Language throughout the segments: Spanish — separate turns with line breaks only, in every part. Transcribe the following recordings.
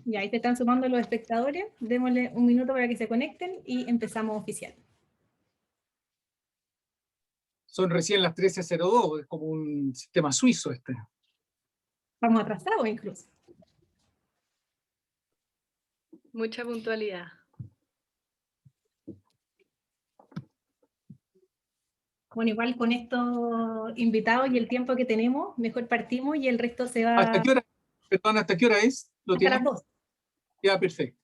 Ya, ahí te están sumando los espectadores. Démosle un minuto para que se conecten y empezamos oficial.
Son recién las 13:02, es como un sistema suizo este.
Vamos atrasados incluso.
Mucha puntualidad.
Bueno, igual con estos invitados y el tiempo que tenemos, mejor partimos y el resto se va...
¿Hasta qué hora? Perdón, ¿hasta qué hora es? ¿Lo
hasta las
tienen?
2.
Ya, perfecto.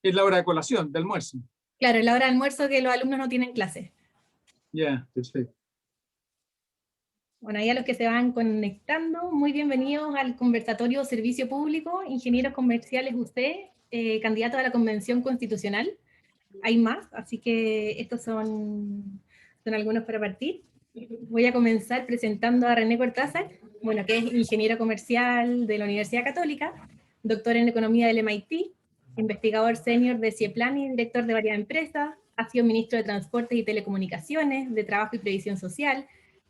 Es la hora de colación, de almuerzo.
Claro, es la hora de almuerzo que los alumnos no tienen clase.
Ya, perfecto.
Bueno, ahí a los que se van conectando, muy bienvenidos al conversatorio Servicio Público, Ingenieros Comerciales UC, candidatos a la Convención Constitucional. Hay más, así que estos son algunos para partir. Voy a comenzar presentando a René Cortázar, bueno, que es ingeniero comercial de la Universidad Católica, doctor en Economía del MIT, investigador senior de CIEPLAN y director de varias empresas, ha sido ministro de Transportes y Telecomunicaciones, de Trabajo y Previsión Social,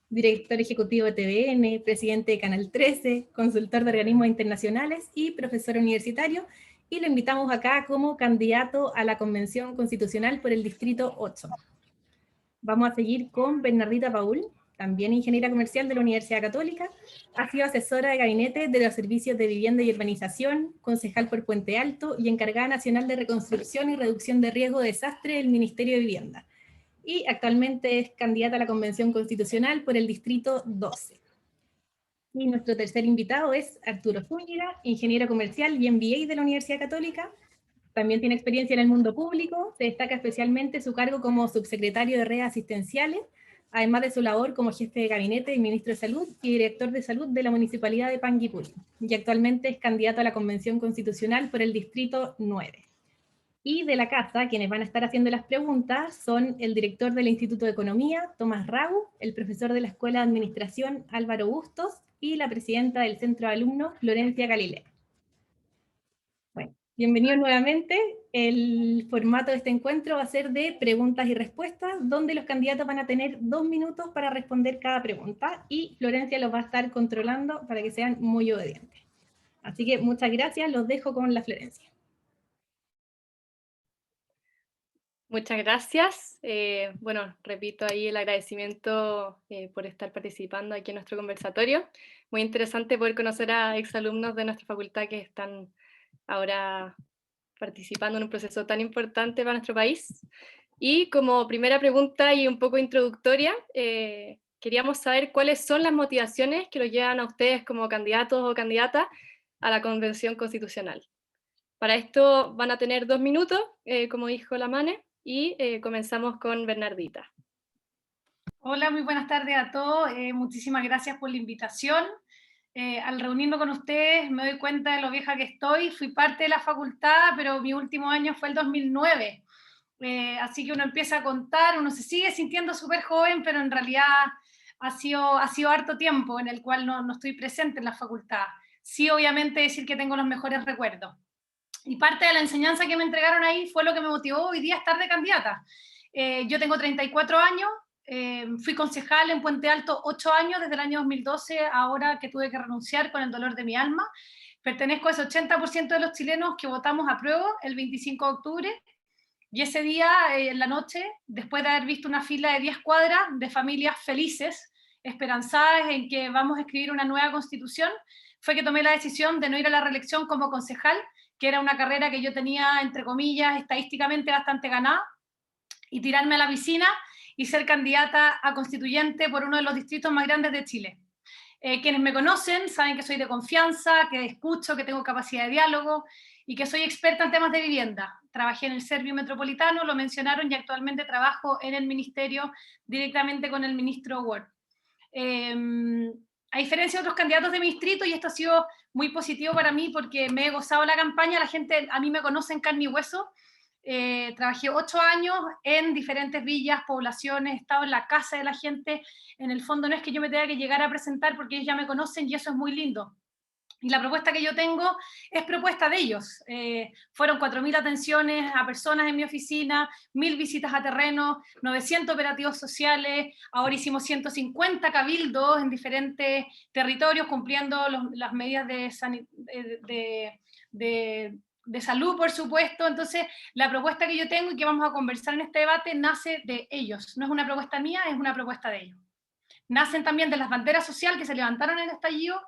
director ejecutivo de TVN, presidente de Canal 13, consultor de organismos internacionales y profesor universitario, y lo invitamos acá como candidato a la Convención Constitucional por el Distrito 8. Vamos a seguir con Bernardita Paul, también ingeniera comercial de la Universidad Católica, ha sido asesora de gabinete de los servicios de vivienda y urbanización, concejal por Puente Alto y encargada nacional de reconstrucción y reducción de riesgo de desastre del Ministerio de Vivienda. Y actualmente es candidata a la Convención Constitucional por el Distrito 12. Y nuestro tercer invitado es Arturo Zúñiga, ingeniero comercial y MBA de la Universidad Católica. También tiene experiencia en el mundo público, se destaca especialmente su cargo como subsecretario de redes asistenciales, además de su labor como jefe de gabinete y ministro de Salud y director de Salud de la Municipalidad de Panguipulli. Y actualmente es candidato a la Convención Constitucional por el Distrito 9. Y de la casa, quienes van a estar haciendo las preguntas son el director del Instituto de Economía, Tomás Ragu, el profesor de la Escuela de Administración, Álvaro Bustos, y la presidenta del Centro de Alumnos, Florencia Galilea. Bueno, bienvenidos nuevamente. El formato de este encuentro va a ser de preguntas y respuestas, donde los candidatos van a tener 2 minutos para responder cada pregunta, y Florencia los va a estar controlando para que sean muy obedientes. Así que muchas gracias, los dejo con la Florencia.
Muchas gracias. Bueno, repito ahí el agradecimiento por estar participando aquí en nuestro conversatorio. Muy interesante poder conocer a exalumnos de nuestra facultad que están ahora participando en un proceso tan importante para nuestro país. Y como primera pregunta y un poco introductoria, queríamos saber cuáles son las motivaciones que los llevan a ustedes como candidatos o candidatas a la Convención Constitucional. Para esto van a tener 2 minutos, como dijo la Mane, y comenzamos con Bernardita.
Hola, muy buenas tardes a todos. Muchísimas gracias por la invitación. Al reunirme con ustedes me doy cuenta de lo vieja que estoy. Fui parte de la facultad, pero mi último año fue el 2009. Así que uno empieza a contar, uno se sigue sintiendo súper joven, pero en realidad ha sido harto tiempo en el cual no estoy presente en la facultad. Sí, obviamente decir que tengo los mejores recuerdos. Y parte de la enseñanza que me entregaron ahí fue lo que me motivó hoy día a estar de candidata. Yo tengo 34 años, fui concejal en Puente Alto 8 años, desde el año 2012, ahora que tuve que renunciar con el dolor de mi alma. Pertenezco a ese 80% de los chilenos que votamos a prueba el 25 de octubre, y ese día, en la noche, después de haber visto una fila de 10 cuadras de familias felices, esperanzadas en que vamos a escribir una nueva constitución, fue que tomé la decisión de no ir a la reelección como concejal, que era una carrera que yo tenía, entre comillas, estadísticamente bastante ganada, y tirarme a la piscina y ser candidata a constituyente por uno de los distritos más grandes de Chile. Quienes me conocen saben que soy de confianza, que escucho, que tengo capacidad de diálogo y que soy experta en temas de vivienda. Trabajé en el Servio Metropolitano, lo mencionaron, y actualmente trabajo en el ministerio directamente con el ministro Ward. A diferencia de otros candidatos de mi distrito, y esto ha sido muy positivo para mí porque me he gozado la campaña, la gente a mí me conoce en carne y hueso. Trabajé 8 años en diferentes villas, poblaciones, he estado en la casa de la gente. En el fondo no es que yo me tenga que llegar a presentar porque ellos ya me conocen, y eso es muy lindo. Y la propuesta que yo tengo es propuesta de ellos. Fueron 4.000 atenciones a personas en mi oficina, 1.000 visitas a terreno, 900 operativos sociales, ahora hicimos 150 cabildos en diferentes territorios, cumpliendo las medidas de salud, por supuesto. Entonces, la propuesta que yo tengo y que vamos a conversar en este debate nace de ellos. No es una propuesta mía, es una propuesta de ellos. Nacen también de las banderas sociales que se levantaron en el estallido,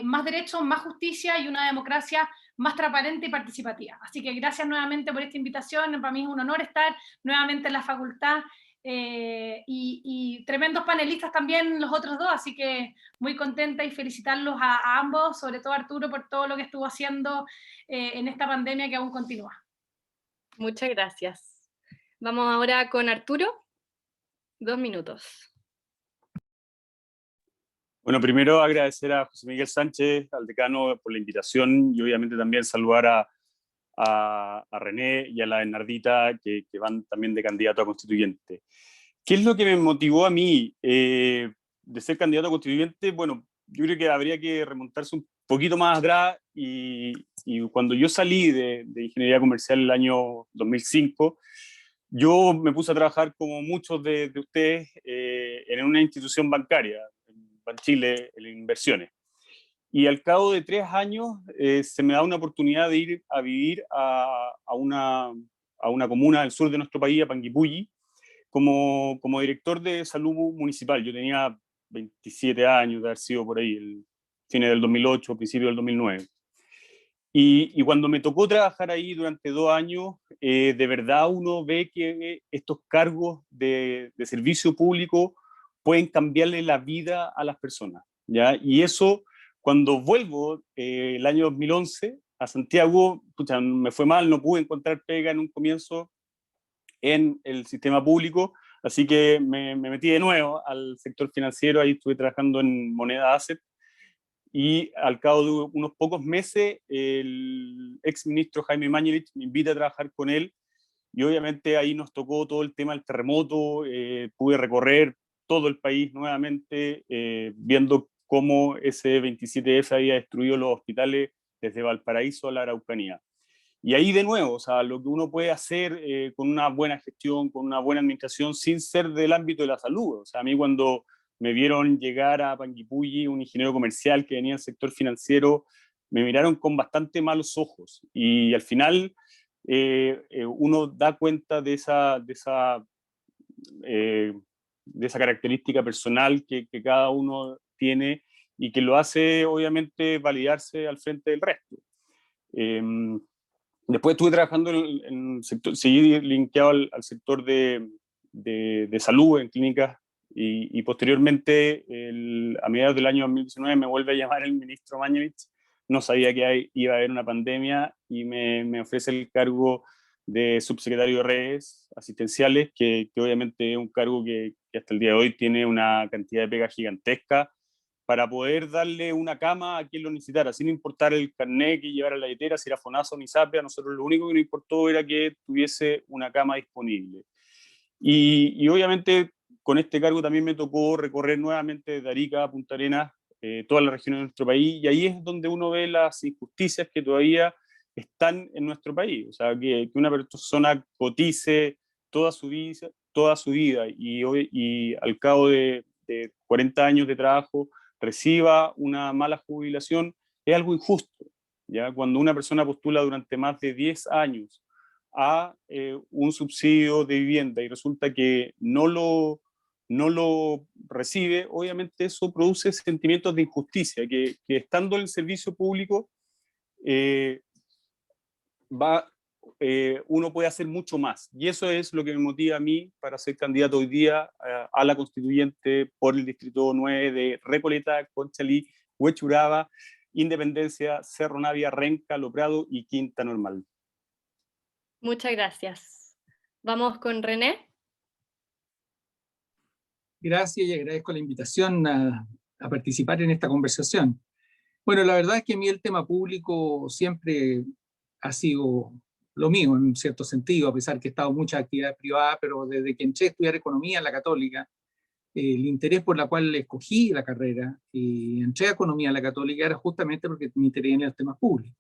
más derechos, más justicia y una democracia más transparente y participativa. Así que gracias nuevamente por esta invitación, para mí es un honor estar nuevamente en la facultad, y tremendos panelistas también los otros dos, así que muy contenta y felicitarlos a ambos, sobre todo a Arturo por todo lo que estuvo haciendo en esta pandemia que aún continúa.
Muchas gracias. Vamos ahora con Arturo, 2 minutos.
Bueno, primero agradecer a José Miguel Sánchez, al decano, por la invitación, y obviamente también saludar a René y a la Bernardita, que van también de candidato a constituyente. ¿Qué es lo que me motivó a mí de ser candidato a constituyente? Bueno, yo creo que habría que remontarse un poquito más atrás, y cuando yo salí de Ingeniería Comercial el año 2005, yo me puse a trabajar, como muchos de ustedes, en una institución bancaria, Banchile, en inversiones. Y al cabo de 3 años se me da una oportunidad de ir a vivir a una comuna del sur de nuestro país, a Panguipulli, como director de salud municipal. Yo tenía 27 años, de haber sido por ahí, el fines del 2008, principio del 2009. Y cuando me tocó trabajar ahí durante 2 años, de verdad uno ve que estos cargos de servicio público pueden cambiarle la vida a las personas, ¿ya? Y eso, cuando vuelvo el año 2011 a Santiago, pucha, me fue mal, no pude encontrar pega en un comienzo en el sistema público, así que me metí de nuevo al sector financiero. Ahí estuve trabajando en Moneda Asset, y al cabo de unos pocos meses el ex ministro Jaime Mañalich me invita a trabajar con él, y obviamente ahí nos tocó todo el tema del terremoto. Pude recorrer todo el país nuevamente, viendo cómo ese 27F había destruido los hospitales desde Valparaíso a la Araucanía. Y ahí de nuevo, o sea, lo que uno puede hacer con una buena gestión, con una buena administración, sin ser del ámbito de la salud. O sea, a mí cuando me vieron llegar a Panguipulli, un ingeniero comercial que venía del sector financiero, me miraron con bastante malos ojos. Y al final uno da cuenta de esa característica personal que cada uno tiene, y que lo hace obviamente validarse al frente del resto. Después estuve trabajando en el sector, seguí linkeado al sector de salud en clínicas, y posteriormente, a mediados del año 2019, me vuelve a llamar el ministro Mañalich. No sabía que iba a haber una pandemia, y me ofrece el cargo de subsecretario de redes asistenciales, que obviamente es un cargo que hasta el día de hoy tiene una cantidad de pega gigantesca, para poder darle una cama a quien lo necesitara, sin importar el carnet que llevara la billetera, si era FONASA o NISAPE. A nosotros lo único que nos importó era que tuviese una cama disponible. Y obviamente con este cargo también me tocó recorrer nuevamente desde Arica a Punta Arenas, todas las regiones de nuestro país, y ahí es donde uno ve las injusticias que todavía están en nuestro país. O sea, que una persona cotice toda su vida y al cabo de 40 años de trabajo reciba una mala jubilación, es algo injusto, ¿ya? Cuando una persona postula durante más de 10 años a un subsidio de vivienda y resulta que no lo recibe, obviamente eso produce sentimientos de injusticia, que estando en el servicio público uno puede hacer mucho más. Y eso es lo que me motiva a mí para ser candidato hoy día a la constituyente por el distrito 9 de Recoleta, Conchalí, Huechuraba, Independencia, Cerro Navia, Renca, Lo Prado y Quinta Normal.
Muchas gracias. Vamos con René.
Gracias, y agradezco la invitación a participar en esta conversación. Bueno, la verdad es que a mí el tema público siempre ha sido lo mío, en cierto sentido, a pesar que he estado en mucha actividad privada, pero desde que entré a estudiar economía en la Católica, el interés por la cual escogí la carrera y entré a Economía a la Católica era justamente porque me interesé en los temas públicos.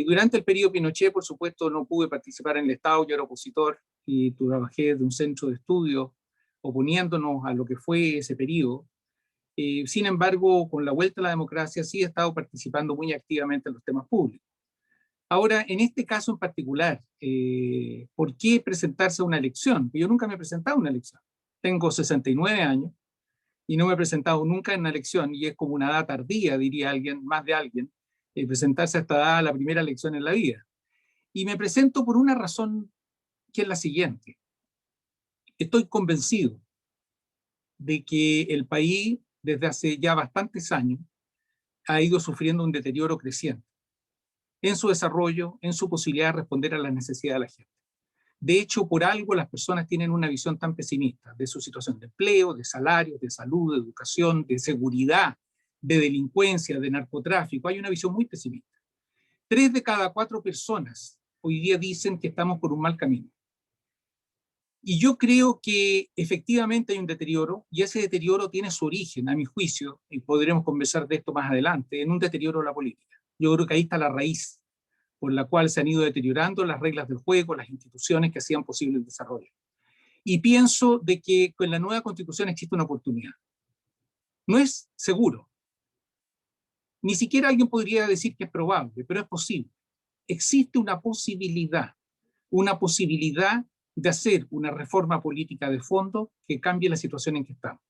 Durante el periodo Pinochet, por supuesto, no pude participar en el Estado, yo era opositor y trabajé de un centro de estudio oponiéndonos a lo que fue ese periodo. Sin embargo, con la vuelta a la democracia sí he estado participando muy activamente en los temas públicos. Ahora, en este caso en particular, ¿por qué presentarse a una elección? Yo nunca me he presentado a una elección. Tengo 69 años y no me he presentado nunca en una elección, y es como una edad tardía, diría alguien, más de alguien, presentarse a esta edad a la primera elección en la vida. Y me presento por una razón que es la siguiente. Estoy convencido de que el país, desde hace ya bastantes años, ha ido sufriendo un deterioro creciente en su desarrollo, en su posibilidad de responder a las necesidades de la gente. De hecho, por algo las personas tienen una visión tan pesimista de su situación de empleo, de salarios, de salud, de educación, de seguridad, de delincuencia, de narcotráfico. Hay una visión muy pesimista. 3 de cada 4 personas hoy día dicen que estamos por un mal camino. Y yo creo que efectivamente hay un deterioro, y ese deterioro tiene su origen, a mi juicio, y podremos conversar de esto más adelante, en un deterioro de la política. Yo creo que ahí está la raíz por la cual se han ido deteriorando las reglas del juego, las instituciones que hacían posible el desarrollo. Y pienso de que con la nueva Constitución existe una oportunidad. No es seguro. Ni siquiera alguien podría decir que es probable, pero es posible. Existe una posibilidad de hacer una reforma política de fondo que cambie la situación en que estamos.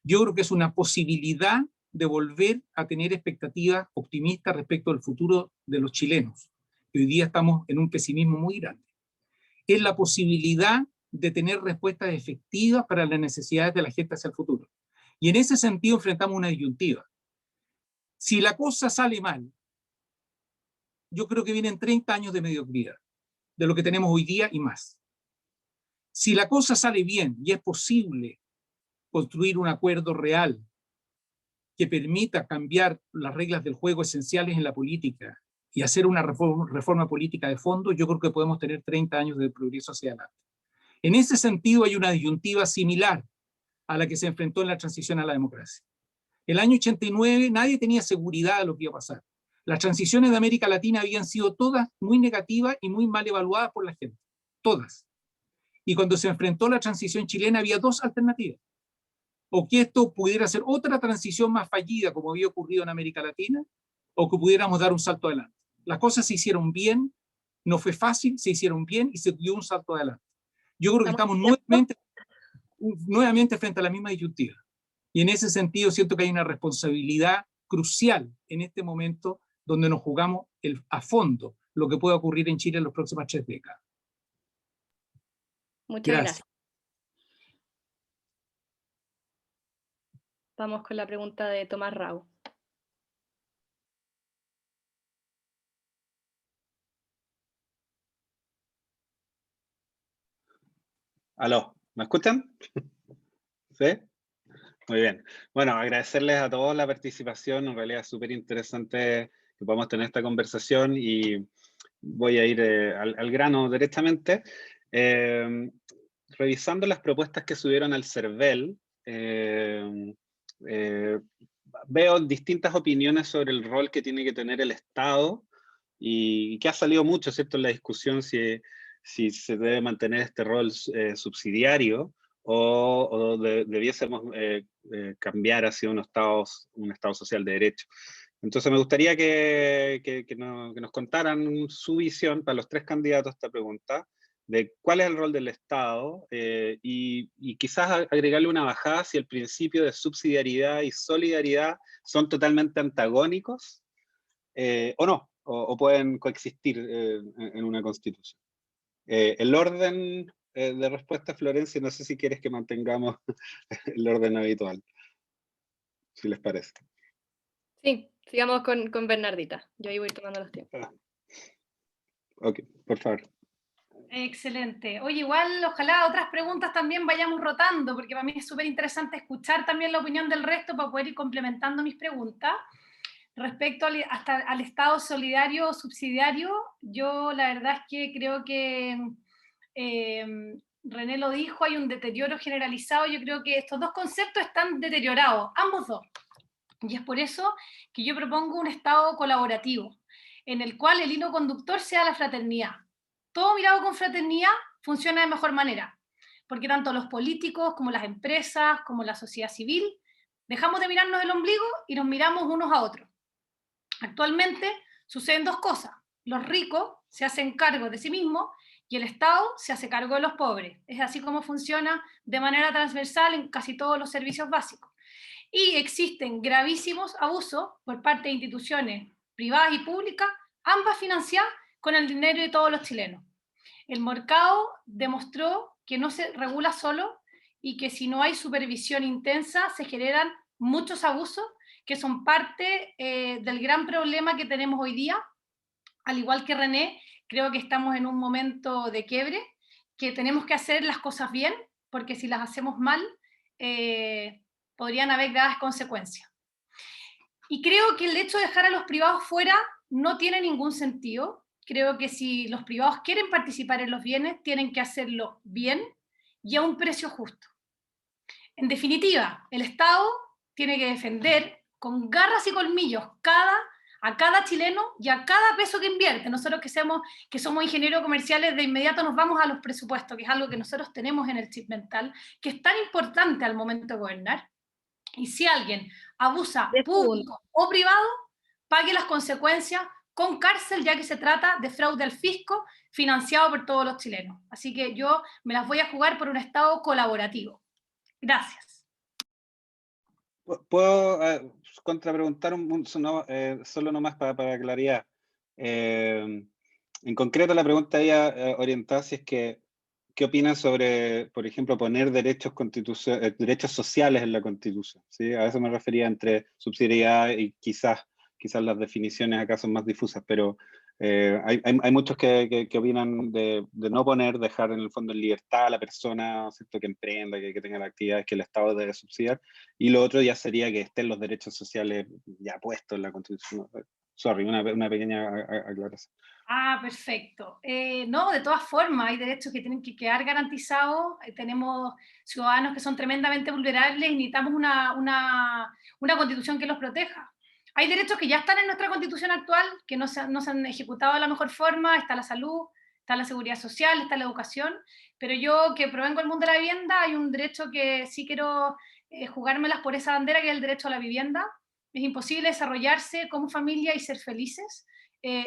Yo creo que es una posibilidad de volver a tener expectativas optimistas respecto al futuro de los chilenos. Hoy día estamos en un pesimismo muy grande. Es la posibilidad de tener respuestas efectivas para las necesidades de la gente hacia el futuro. Y en ese sentido enfrentamos una disyuntiva. Si la cosa sale mal, yo creo que vienen 30 años de mediocridad, de lo que tenemos hoy día y más. Si la cosa sale bien y es posible construir un acuerdo real que permita cambiar las reglas del juego esenciales en la política y hacer una reforma política de fondo, yo creo que podemos tener 30 años de progreso hacia adelante. En ese sentido hay una disyuntiva similar a la que se enfrentó en la transición a la democracia. El año 89 nadie tenía seguridad de lo que iba a pasar. Las transiciones de América Latina habían sido todas muy negativas y muy mal evaluadas por la gente. Todas. Y cuando se enfrentó la transición chilena había 2 alternativas. O que esto pudiera ser otra transición más fallida como había ocurrido en América Latina, o que pudiéramos dar un salto adelante. Las cosas se hicieron bien, no fue fácil, se hicieron bien y se dio un salto adelante. Yo creo que estamos nuevamente frente a la misma disyuntiva. Y en ese sentido siento que hay una responsabilidad crucial en este momento donde nos jugamos a fondo lo que pueda ocurrir en Chile en las próximas 3 décadas.
Muchas gracias. Vamos con la pregunta de Tomás Rau.
Aló, ¿me escuchan? ¿Sí? Muy bien. Bueno, agradecerles a todos la participación. En realidad es súper interesante que podamos tener esta conversación y voy a ir al grano directamente. Revisando las propuestas que subieron al CERVEL, veo distintas opiniones sobre el rol que tiene que tener el Estado y que ha salido mucho, ¿cierto?, en la discusión si se debe mantener este rol subsidiario o debiésemos cambiar hacia un Estado social de derecho. Entonces me gustaría que nos contaran su visión para los 3 candidatos a esta pregunta, de cuál es el rol del Estado y quizás agregarle una bajada si el principio de subsidiariedad y solidaridad son totalmente antagónicos o no, o pueden coexistir en una constitución. El orden de respuesta, Florencia, no sé si quieres que mantengamos el orden habitual, si les parece.
Sí, sigamos con Bernardita. Yo ahí voy tomando los tiempos.
Ok, por favor.
Excelente. Oye, igual ojalá otras preguntas también vayamos rotando, porque para mí es súper interesante escuchar también la opinión del resto para poder ir complementando mis preguntas. Respecto al Estado solidario o subsidiario, yo la verdad es que creo que René lo dijo, hay un deterioro generalizado. Yo creo que estos dos conceptos están deteriorados, ambos dos. Y es por eso que yo propongo un Estado colaborativo, en el cual el hilo conductor sea la fraternidad. Todo mirado con fraternidad funciona de mejor manera, porque tanto los políticos como las empresas, como la sociedad civil, dejamos de mirarnos el ombligo y nos miramos unos a otros. Actualmente suceden dos cosas. Los ricos se hacen cargo de sí mismos y el Estado se hace cargo de los pobres. Es así como funciona de manera transversal en casi todos los servicios básicos. Y existen gravísimos abusos por parte de instituciones privadas y públicas, ambas financiadas con el dinero de todos los chilenos. El mercado demostró que no se regula solo y que si no hay supervisión intensa se generan muchos abusos que son parte del gran problema que tenemos hoy día. Al igual que René, creo que estamos en un momento de quiebre, que tenemos que hacer las cosas bien, porque si las hacemos mal, podrían haber graves consecuencias. Y creo que el hecho de dejar a los privados fuera no tiene ningún sentido. Creo que si los privados quieren participar en los bienes, tienen que hacerlo bien y a un precio justo. En definitiva, el Estado tiene que defender con garras y colmillos a cada chileno y a cada peso que invierte. Nosotros que somos ingenieros comerciales, de inmediato nos vamos a los presupuestos, que es algo que nosotros tenemos en el chip mental, que es tan importante al momento de gobernar. Y si alguien abusa público o privado, pague las consecuencias con cárcel, ya que se trata de fraude al fisco financiado por todos los chilenos. Así que yo me las voy a jugar por un Estado colaborativo. Gracias.
¿Puedo contrapreguntar solo nomás para claridad? En concreto la pregunta había orientada si es que ¿qué opinan sobre, por ejemplo, poner derechos sociales en la Constitución? ¿Sí? A eso me refería entre subsidiariedad y quizás las definiciones acá son más difusas, pero hay muchos que opinan de no dejar en el fondo en libertad a la persona, ¿cierto? Que emprenda, que tenga las actividades que el Estado debe subsidiar, y lo otro ya sería que estén los derechos sociales ya puestos en la Constitución. Sorry, una pequeña aclaración.
Ah, perfecto. No, de todas formas, hay derechos que tienen que quedar garantizados. Tenemos ciudadanos que son tremendamente vulnerables y necesitamos una constitución que los proteja. Hay derechos que ya están en nuestra constitución actual, que no se han ejecutado de la mejor forma. Está la salud, está la seguridad social, está la educación. Pero yo, que provengo del mundo de la vivienda, hay un derecho que sí quiero jugármelas por esa bandera, que es el derecho a la vivienda. Es imposible desarrollarse como familia y ser felices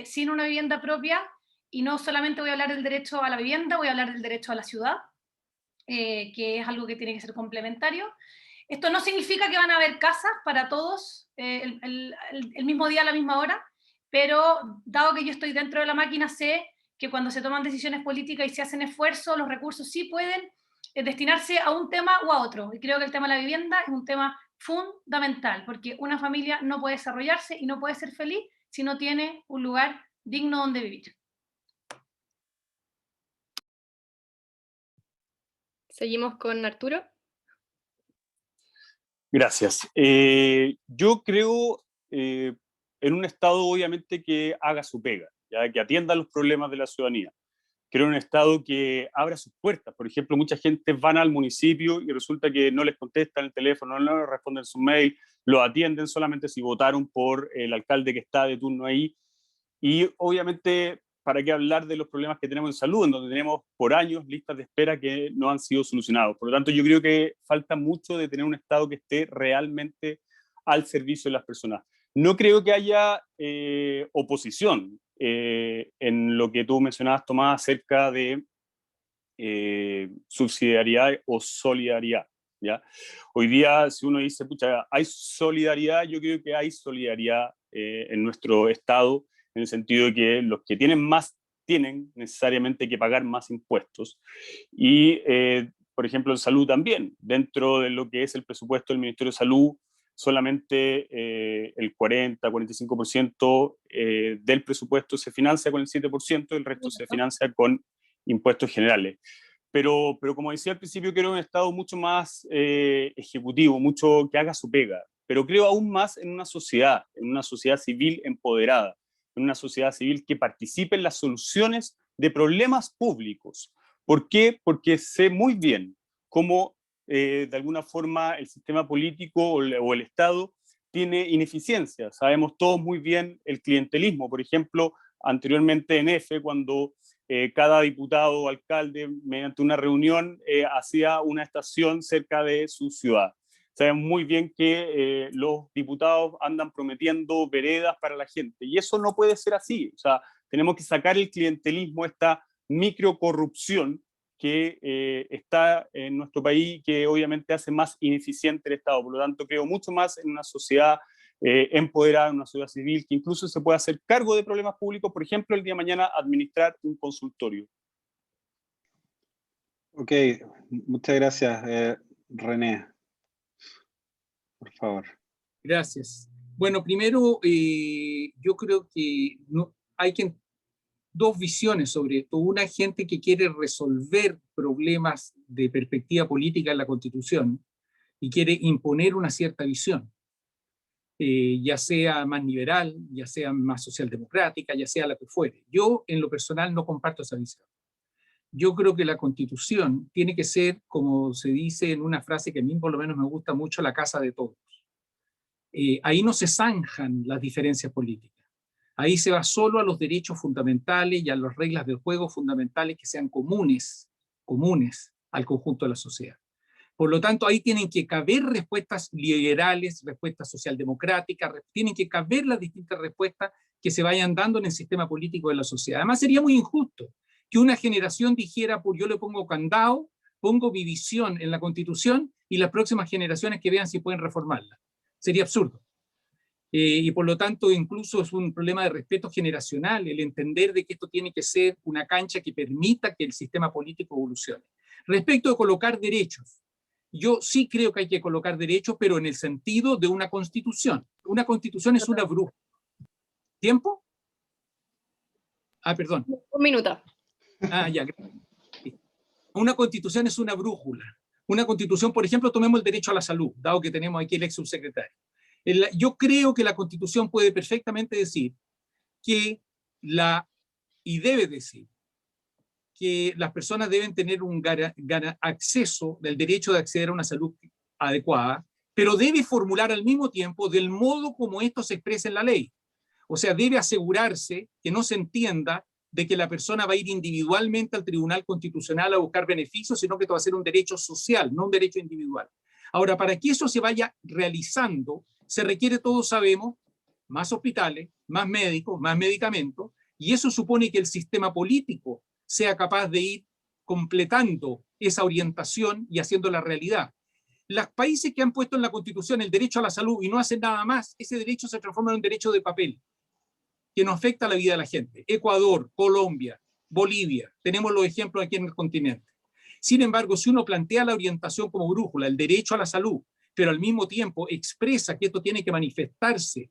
sin una vivienda propia, y no solamente voy a hablar del derecho a la vivienda, voy a hablar del derecho a la ciudad, que es algo que tiene que ser complementario. Esto no significa que van a haber casas para todos el mismo día a la misma hora, pero dado que yo estoy dentro de la máquina, sé que cuando se toman decisiones políticas y se hacen esfuerzos, los recursos sí pueden destinarse a un tema o a otro. Y creo que el tema de la vivienda es un tema fundamental, porque una familia no puede desarrollarse y no puede ser feliz si no tiene un lugar digno donde vivir.
Seguimos con Arturo.
Gracias. Yo creo en un Estado obviamente que haga su pega, ¿ya? Que atienda los problemas de la ciudadanía. Creo en un Estado que abra sus puertas. Por ejemplo, mucha gente van al municipio y resulta que no les contestan el teléfono, no les responden su mail, lo atienden solamente si votaron por el alcalde que está de turno ahí. Y obviamente, ¿para qué hablar de los problemas que tenemos en salud, en donde tenemos por años listas de espera que no han sido solucionados? Por lo tanto, yo creo que falta mucho de tener un Estado que esté realmente al servicio de las personas. No creo que haya oposición en lo que tú mencionabas, Tomás, acerca de subsidiariedad o solidaridad, ¿ya? Hoy día, si uno dice, pucha, ¿hay solidaridad? Yo creo que hay solidaridad en nuestro Estado, en el sentido de que los que tienen más tienen necesariamente que pagar más impuestos. Y, por ejemplo, en salud también, dentro de lo que es el presupuesto del Ministerio de Salud, solamente el 40-45% del presupuesto se financia con el 7%, el resto se financia con impuestos generales. Pero como decía al principio, quiero un Estado mucho más ejecutivo, mucho que haga su pega, pero creo aún más en una sociedad civil empoderada, en una sociedad civil que participe en las soluciones de problemas públicos, ¿Por qué? Porque sé muy bien cómo de alguna forma el sistema político o el Estado tiene ineficiencia. Sabemos todos muy bien el clientelismo. Por ejemplo, anteriormente en EFE, cuando cada diputado o alcalde, mediante una reunión, hacía una estación cerca de su ciudad. Sabemos muy bien que los diputados andan prometiendo veredas para la gente, y eso no puede ser así. O sea, tenemos que sacar el clientelismo, esta microcorrupción que está en nuestro país, que obviamente hace más ineficiente el Estado. Por lo tanto, creo mucho más en una sociedad empoderada, en una sociedad civil, que incluso se puede hacer cargo de problemas públicos, por ejemplo, el día de mañana administrar un consultorio.
Ok, muchas gracias, René. Por favor.
Gracias. Bueno, primero, yo creo que hay dos visiones sobre esto. Una, gente que quiere resolver problemas de perspectiva política en la Constitución y quiere imponer una cierta visión, ya sea más liberal, ya sea más socialdemocrática, ya sea la que fuere. Yo, en lo personal, no comparto esa visión. Yo creo que la Constitución tiene que ser, como se dice en una frase que a mí por lo menos me gusta mucho, la casa de todos. Ahí no se zanjan las diferencias políticas. Ahí se va solo a los derechos fundamentales y a las reglas del juego fundamentales que sean comunes al conjunto de la sociedad. Por lo tanto, ahí tienen que caber respuestas liberales, respuestas socialdemocráticas, tienen que caber las distintas respuestas que se vayan dando en el sistema político de la sociedad. Además, sería muy injusto que una generación dijera, pues yo le pongo candado, pongo mi visión en la Constitución, y las próximas generaciones que vean si pueden reformarla. Sería absurdo. Y por lo tanto, incluso es un problema de respeto generacional, el entender de que esto tiene que ser una cancha que permita que el sistema político evolucione. Respecto de colocar derechos, yo sí creo que hay que colocar derechos, pero en el sentido de una constitución. Una constitución es una brújula. ¿Tiempo? Ah, perdón.
Un minuto.
Ah, ya. Una constitución es una brújula. Una constitución, por ejemplo, tomemos el derecho a la salud, dado que tenemos aquí el ex subsecretario. Yo creo que la Constitución puede perfectamente decir y debe decir que las personas deben tener un acceso, del derecho de acceder a una salud adecuada, pero debe formular al mismo tiempo del modo como esto se expresa en la ley. O sea, debe asegurarse que no se entienda de que la persona va a ir individualmente al Tribunal Constitucional a buscar beneficios, sino que esto va a ser un derecho social, no un derecho individual. Ahora, para que eso se vaya realizando, se requiere, todos sabemos, más hospitales, más médicos, más medicamentos, y eso supone que el sistema político sea capaz de ir completando esa orientación y haciendo la realidad. Los países que han puesto en la Constitución el derecho a la salud y no hacen nada más, ese derecho se transforma en un derecho de papel, que no afecta a la vida de la gente. Ecuador, Colombia, Bolivia, tenemos los ejemplos aquí en el continente. Sin embargo, si uno plantea la orientación como brújula, el derecho a la salud, pero al mismo tiempo expresa que esto tiene que manifestarse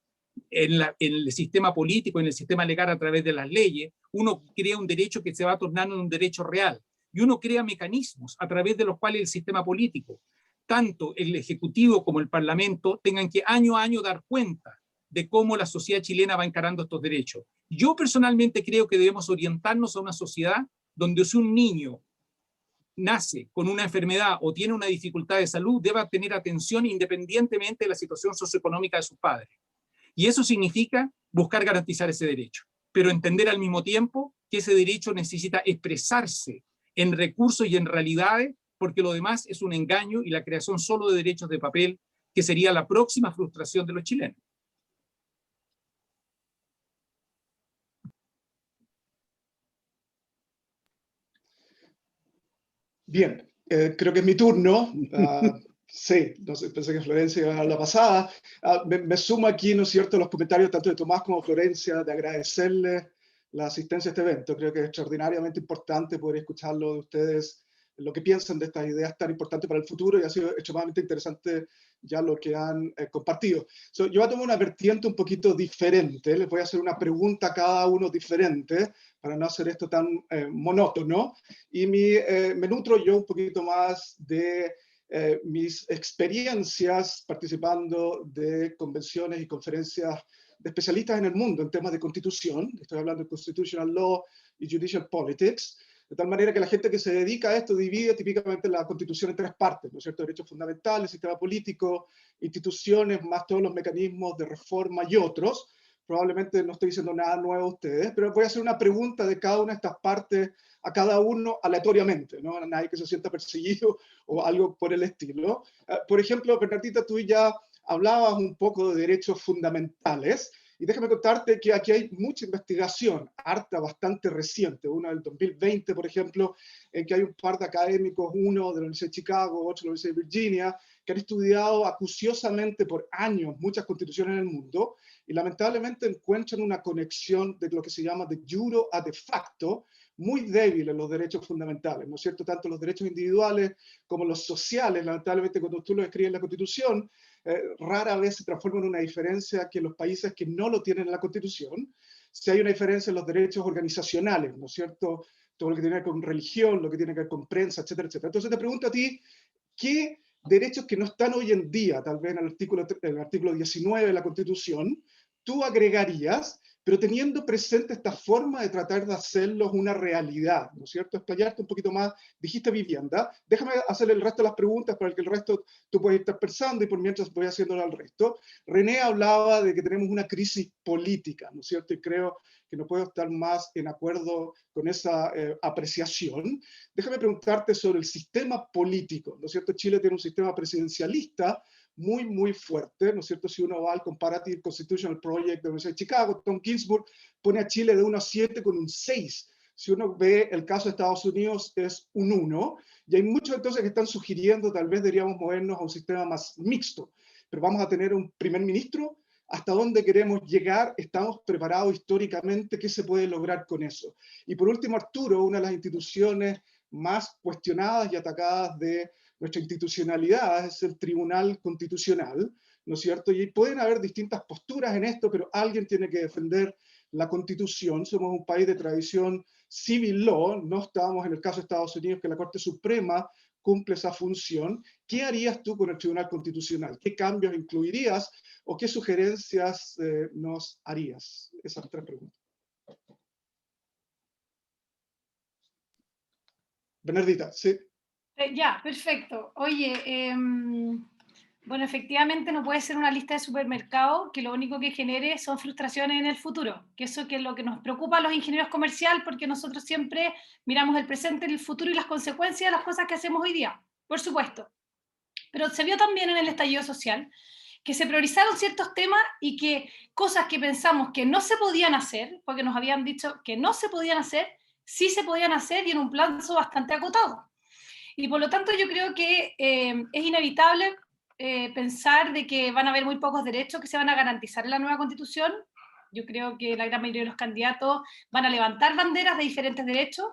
en el sistema político, en el sistema legal a través de las leyes, uno crea un derecho que se va tornando en un derecho real. Y uno crea mecanismos a través de los cuales el sistema político, tanto el Ejecutivo como el Parlamento, tengan que año a año dar cuenta de cómo la sociedad chilena va encarando estos derechos. Yo personalmente creo que debemos orientarnos a una sociedad donde si un niño nace con una enfermedad o tiene una dificultad de salud, deba tener atención independientemente de la situación socioeconómica de sus padres. Y eso significa buscar garantizar ese derecho, pero entender al mismo tiempo que ese derecho necesita expresarse en recursos y en realidades, porque lo demás es un engaño y la creación solo de derechos de papel, que sería la próxima frustración de los chilenos.
Bien, creo que es mi turno. Sí, no sé, pensé que Florencia iba a la pasada. Me sumo aquí, ¿no es cierto?, los comentarios tanto de Tomás como de Florencia, de agradecerles la asistencia a este evento. Creo que es extraordinariamente importante poder escucharlo de ustedes, lo que piensan de estas ideas tan importantes para el futuro, y ha sido extremadamente interesante ya lo que han compartido. Yo voy a tomar una vertiente un poquito diferente. Les voy a hacer una pregunta a cada uno diferente para no hacer esto tan monótono. Y me nutro yo un poquito más de mis experiencias participando de convenciones y conferencias de especialistas en el mundo en temas de constitución. Estoy hablando de constitutional law y judicial politics. de tal manera que la gente que se dedica a esto divide típicamente la Constitución en tres partes, ¿no es cierto? Derechos fundamentales, sistema político, instituciones, más todos los mecanismos de reforma y otros. Probablemente no estoy diciendo nada nuevo a ustedes, pero voy a hacer una pregunta de cada una de estas partes a cada uno aleatoriamente, ¿no? A nadie que se sienta perseguido o algo por el estilo. Por ejemplo, Bernardita, tú ya hablabas un poco de derechos fundamentales, y déjame contarte que aquí hay mucha investigación, harta, bastante reciente, una del 2020, por ejemplo, en que hay un par de académicos, uno de la Universidad de Chicago, otro de la Universidad de Virginia, que han estudiado acuciosamente por años muchas constituciones en el mundo, y lamentablemente encuentran una conexión de lo que se llama de jure a de facto, muy débil en los derechos fundamentales, ¿no es cierto? Tanto los derechos individuales como los sociales, lamentablemente cuando tú lo escribes en la Constitución, rara vez se transforma en una diferencia que los países que no lo tienen en la Constitución, si hay una diferencia en los derechos organizacionales, ¿no es cierto? Todo lo que tiene que ver con religión, lo que tiene que ver con prensa, etcétera, etcétera. Entonces te pregunto a ti, ¿qué derechos que no están hoy en día, tal vez en el artículo 19 de la Constitución, tú agregarías, pero teniendo presente esta forma de tratar de hacerlos una realidad, ¿no es cierto? Explayarte un poquito más, dijiste vivienda, déjame hacer el resto de las preguntas para que el resto tú puedas estar pensando y por mientras voy haciéndolo al resto. René hablaba de que tenemos una crisis política, ¿no es cierto? Y creo que no puedo estar más en acuerdo con esa apreciación. Déjame preguntarte sobre el sistema político, ¿no es cierto? Chile tiene un sistema presidencialista muy, muy fuerte, ¿no es cierto? Si uno va al Comparative Constitutional Project de la Universidad de Chicago, Tom Ginsburg pone a Chile de 1 a 7 con un 6. Si uno ve el caso de Estados Unidos es un 1, y hay muchos entonces que están sugiriendo tal vez deberíamos movernos a un sistema más mixto, pero vamos a tener un primer ministro. ¿Hasta dónde queremos llegar? ¿Estamos preparados históricamente? ¿Qué se puede lograr con eso? Y por último, Arturo, una de las instituciones más cuestionadas y atacadas de nuestra institucionalidad es el Tribunal Constitucional, ¿no es cierto? Y pueden haber distintas posturas en esto, pero alguien tiene que defender la Constitución. Somos un país de tradición civil law, no estamos en el caso de Estados Unidos, que la Corte Suprema cumple esa función. ¿Qué harías tú con el Tribunal Constitucional? ¿Qué cambios incluirías o qué sugerencias nos harías? Esas tres preguntas. Bernardita, sí.
Ya, perfecto. Oye, bueno, efectivamente no puede ser una lista de supermercados que lo único que genere son frustraciones en el futuro, que eso que es lo que nos preocupa a los ingenieros comerciales, porque nosotros siempre miramos el presente, el futuro y las consecuencias de las cosas que hacemos hoy día, por supuesto. Pero se vio también en el estallido social que se priorizaron ciertos temas y que cosas que pensamos que no se podían hacer, porque nos habían dicho que no se podían hacer, sí se podían hacer y en un plazo bastante acotado. Y por lo tanto yo creo que es inevitable pensar de que van a haber muy pocos derechos que se van a garantizar en la nueva Constitución. Yo creo que la gran mayoría de los candidatos van a levantar banderas de diferentes derechos.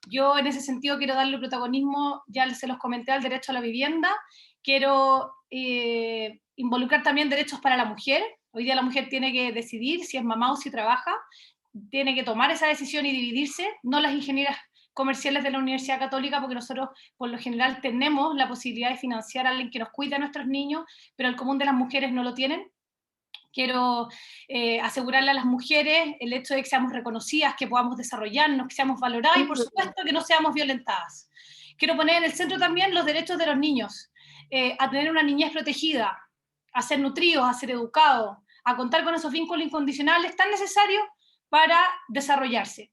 Yo en ese sentido quiero darle protagonismo, ya se los comenté, al derecho a la vivienda. Quiero involucrar también derechos para la mujer. Hoy día la mujer tiene que decidir si es mamá o si trabaja. Tiene que tomar esa decisión y dividirse, no las ingenieras comerciales de la Universidad Católica, porque nosotros por lo general tenemos la posibilidad de financiar a alguien que nos cuide a nuestros niños, pero el común de las mujeres no lo tienen. Quiero asegurarle a las mujeres el hecho de que seamos reconocidas, que podamos desarrollarnos, que seamos valoradas y por supuesto que no seamos violentadas. Quiero poner en el centro también los derechos de los niños, a tener una niñez protegida, a ser nutridos, a ser educados, a contar con esos vínculos incondicionales tan necesarios para desarrollarse.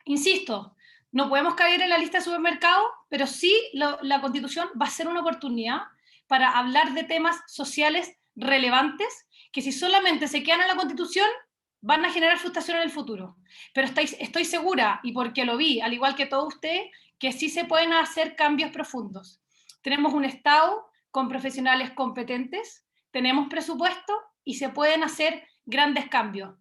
Insisto, no podemos caer en la lista de supermercados, pero sí la Constitución va a ser una oportunidad para hablar de temas sociales relevantes que si solamente se quedan en la Constitución van a generar frustración en el futuro. Pero estoy segura, y porque lo vi, al igual que todos ustedes, que sí se pueden hacer cambios profundos. Tenemos un Estado con profesionales competentes, tenemos presupuesto y se pueden hacer grandes cambios.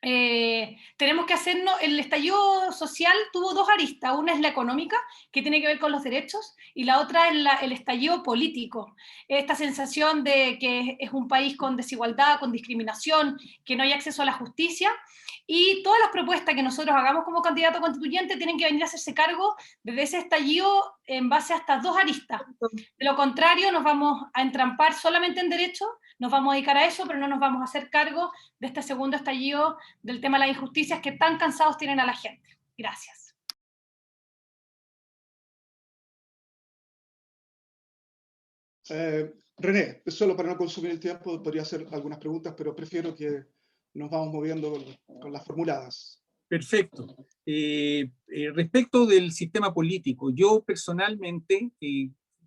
Tenemos que hacernos, el estallido social tuvo dos aristas, una es la económica, que tiene que ver con los derechos, y la otra es el estallido político, esta sensación de que es un país con desigualdad, con discriminación, que no hay acceso a la justicia, y todas las propuestas que nosotros hagamos como candidato constituyente tienen que venir a hacerse cargo de ese estallido en base a estas dos aristas. De lo contrario, nos vamos a entrampar solamente en derechos, nos vamos a dedicar a eso, pero no nos vamos a hacer cargo de este segundo estallido del tema de las injusticias que tan cansados tienen a la gente. Gracias.
René, solo para no consumir el tiempo, podría hacer algunas preguntas, pero prefiero que nos vamos moviendo con las formuladas.
Perfecto. Respecto del sistema político, yo personalmente,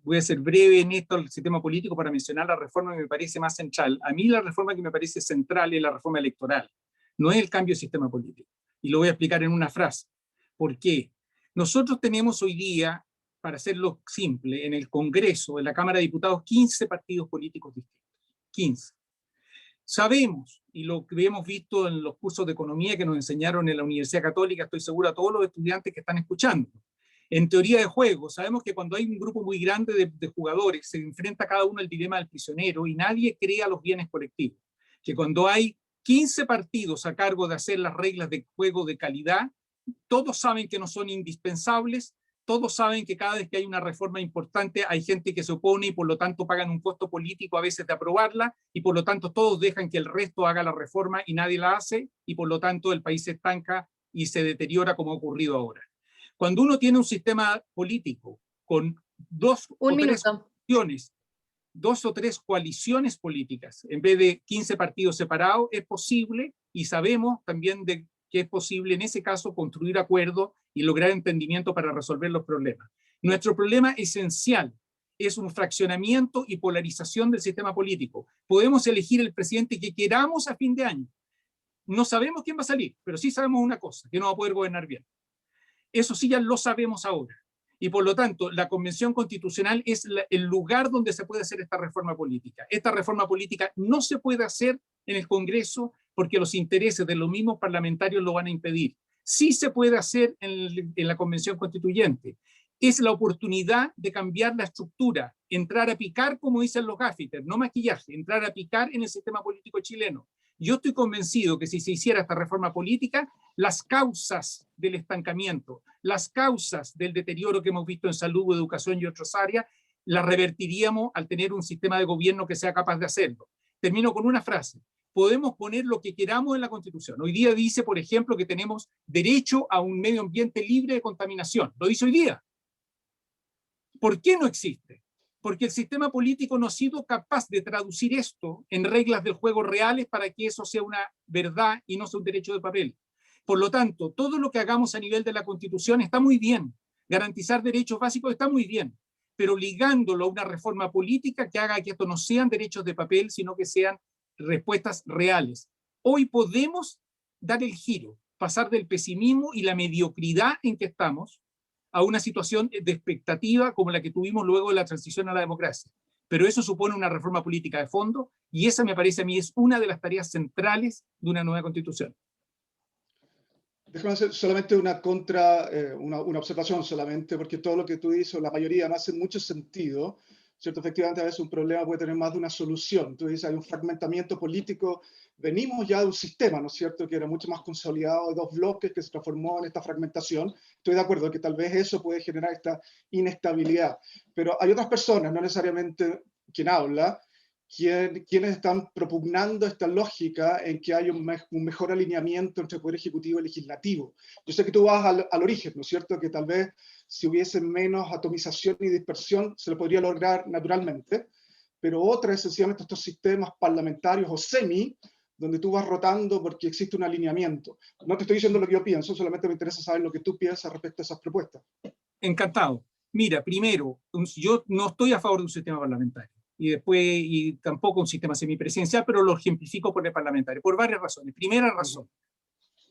voy a ser breve en esto, el sistema político, para mencionar la reforma que me parece más central. A mí la reforma que me parece central es la reforma electoral, no es el cambio de sistema político. Y lo voy a explicar en una frase. ¿Por qué? Nosotros tenemos hoy día, para hacerlo simple, en el Congreso, en la Cámara de Diputados, 15 partidos políticos distintos. 15. Sabemos, y lo que hemos visto en los cursos de economía que nos enseñaron en la Universidad Católica, estoy seguro a todos los estudiantes que están escuchando, en teoría de juego, sabemos que cuando hay un grupo muy grande de jugadores, se enfrenta cada uno al dilema del prisionero y nadie crea los bienes colectivos. Que cuando hay 15 partidos a cargo de hacer las reglas de juego de calidad, todos saben que no son indispensables, todos saben que cada vez que hay una reforma importante hay gente que se opone y por lo tanto pagan un costo político a veces de aprobarla y por lo tanto todos dejan que el resto haga la reforma y nadie la hace y por lo tanto el país se estanca y se deteriora como ha ocurrido ahora. Cuando uno tiene un sistema político con dos o tres coaliciones políticas, en vez de 15 partidos separados, es posible, y sabemos también que es posible en ese caso construir acuerdos y lograr entendimiento para resolver los problemas. Nuestro problema esencial es un fraccionamiento y polarización del sistema político. Podemos elegir el presidente que queramos a fin de año. No sabemos quién va a salir, pero sí sabemos una cosa, que no va a poder gobernar bien. Eso sí ya lo sabemos ahora. Y por lo tanto, la Convención Constitucional es el lugar donde se puede hacer esta reforma política. Esta reforma política no se puede hacer en el Congreso porque los intereses de los mismos parlamentarios lo van a impedir. Sí se puede hacer en la Convención Constituyente. Es la oportunidad de cambiar la estructura, entrar a picar, como dicen los gaffiters, no maquillaje, entrar a picar en el sistema político chileno. Yo estoy convencido que si se hiciera esta reforma política, las causas del estancamiento, las causas del deterioro que hemos visto en salud, educación y otras áreas, las revertiríamos al tener un sistema de gobierno que sea capaz de hacerlo. Termino con una frase. Podemos poner lo que queramos en la Constitución. Hoy día dice, por ejemplo, que tenemos derecho a un medio ambiente libre de contaminación. Lo dice hoy día. ¿Por qué no existe? Porque el sistema político no ha sido capaz de traducir esto en reglas del juego reales para que eso sea una verdad y no sea un derecho de papel. Por lo tanto, todo lo que hagamos a nivel de la Constitución está muy bien. Garantizar derechos básicos está muy bien, pero ligándolo a una reforma política que haga que esto no sean derechos de papel, sino que sean respuestas reales. Hoy podemos dar el giro, pasar del pesimismo y la mediocridad en que estamos a una situación de expectativa como la que tuvimos luego de la transición a la democracia. Pero eso supone una reforma política de fondo y esa me parece a mí es una de las tareas centrales de una nueva Constitución.
Déjame hacer solamente una observación solamente, porque todo lo que tú dices, la mayoría, no hace mucho sentido, ¿cierto? Efectivamente, a veces un problema puede tener más de una solución. Tú dices, hay un fragmentamiento político, venimos ya de un sistema, ¿no es cierto?, que era mucho más consolidado, de dos bloques que se transformó en esta fragmentación. Estoy de acuerdo que tal vez eso puede generar esta inestabilidad, pero hay otras personas, no necesariamente quien habla, quienes están propugnando esta lógica en que hay un mejor alineamiento entre el Poder Ejecutivo y el Legislativo. Yo sé que tú vas al origen, ¿no es cierto?, que tal vez si hubiese menos atomización y dispersión se lo podría lograr naturalmente, pero otra es sencillamente estos sistemas parlamentarios o semi, donde tú vas rotando porque existe un alineamiento. No te estoy diciendo lo que yo pienso, solamente me interesa saber lo que tú piensas respecto a esas propuestas.
Encantado. Mira, primero, yo no estoy a favor de un sistema parlamentario. Y después, y tampoco un sistema semipresidencial, pero lo ejemplifico por el parlamentario, por varias razones. Primera razón,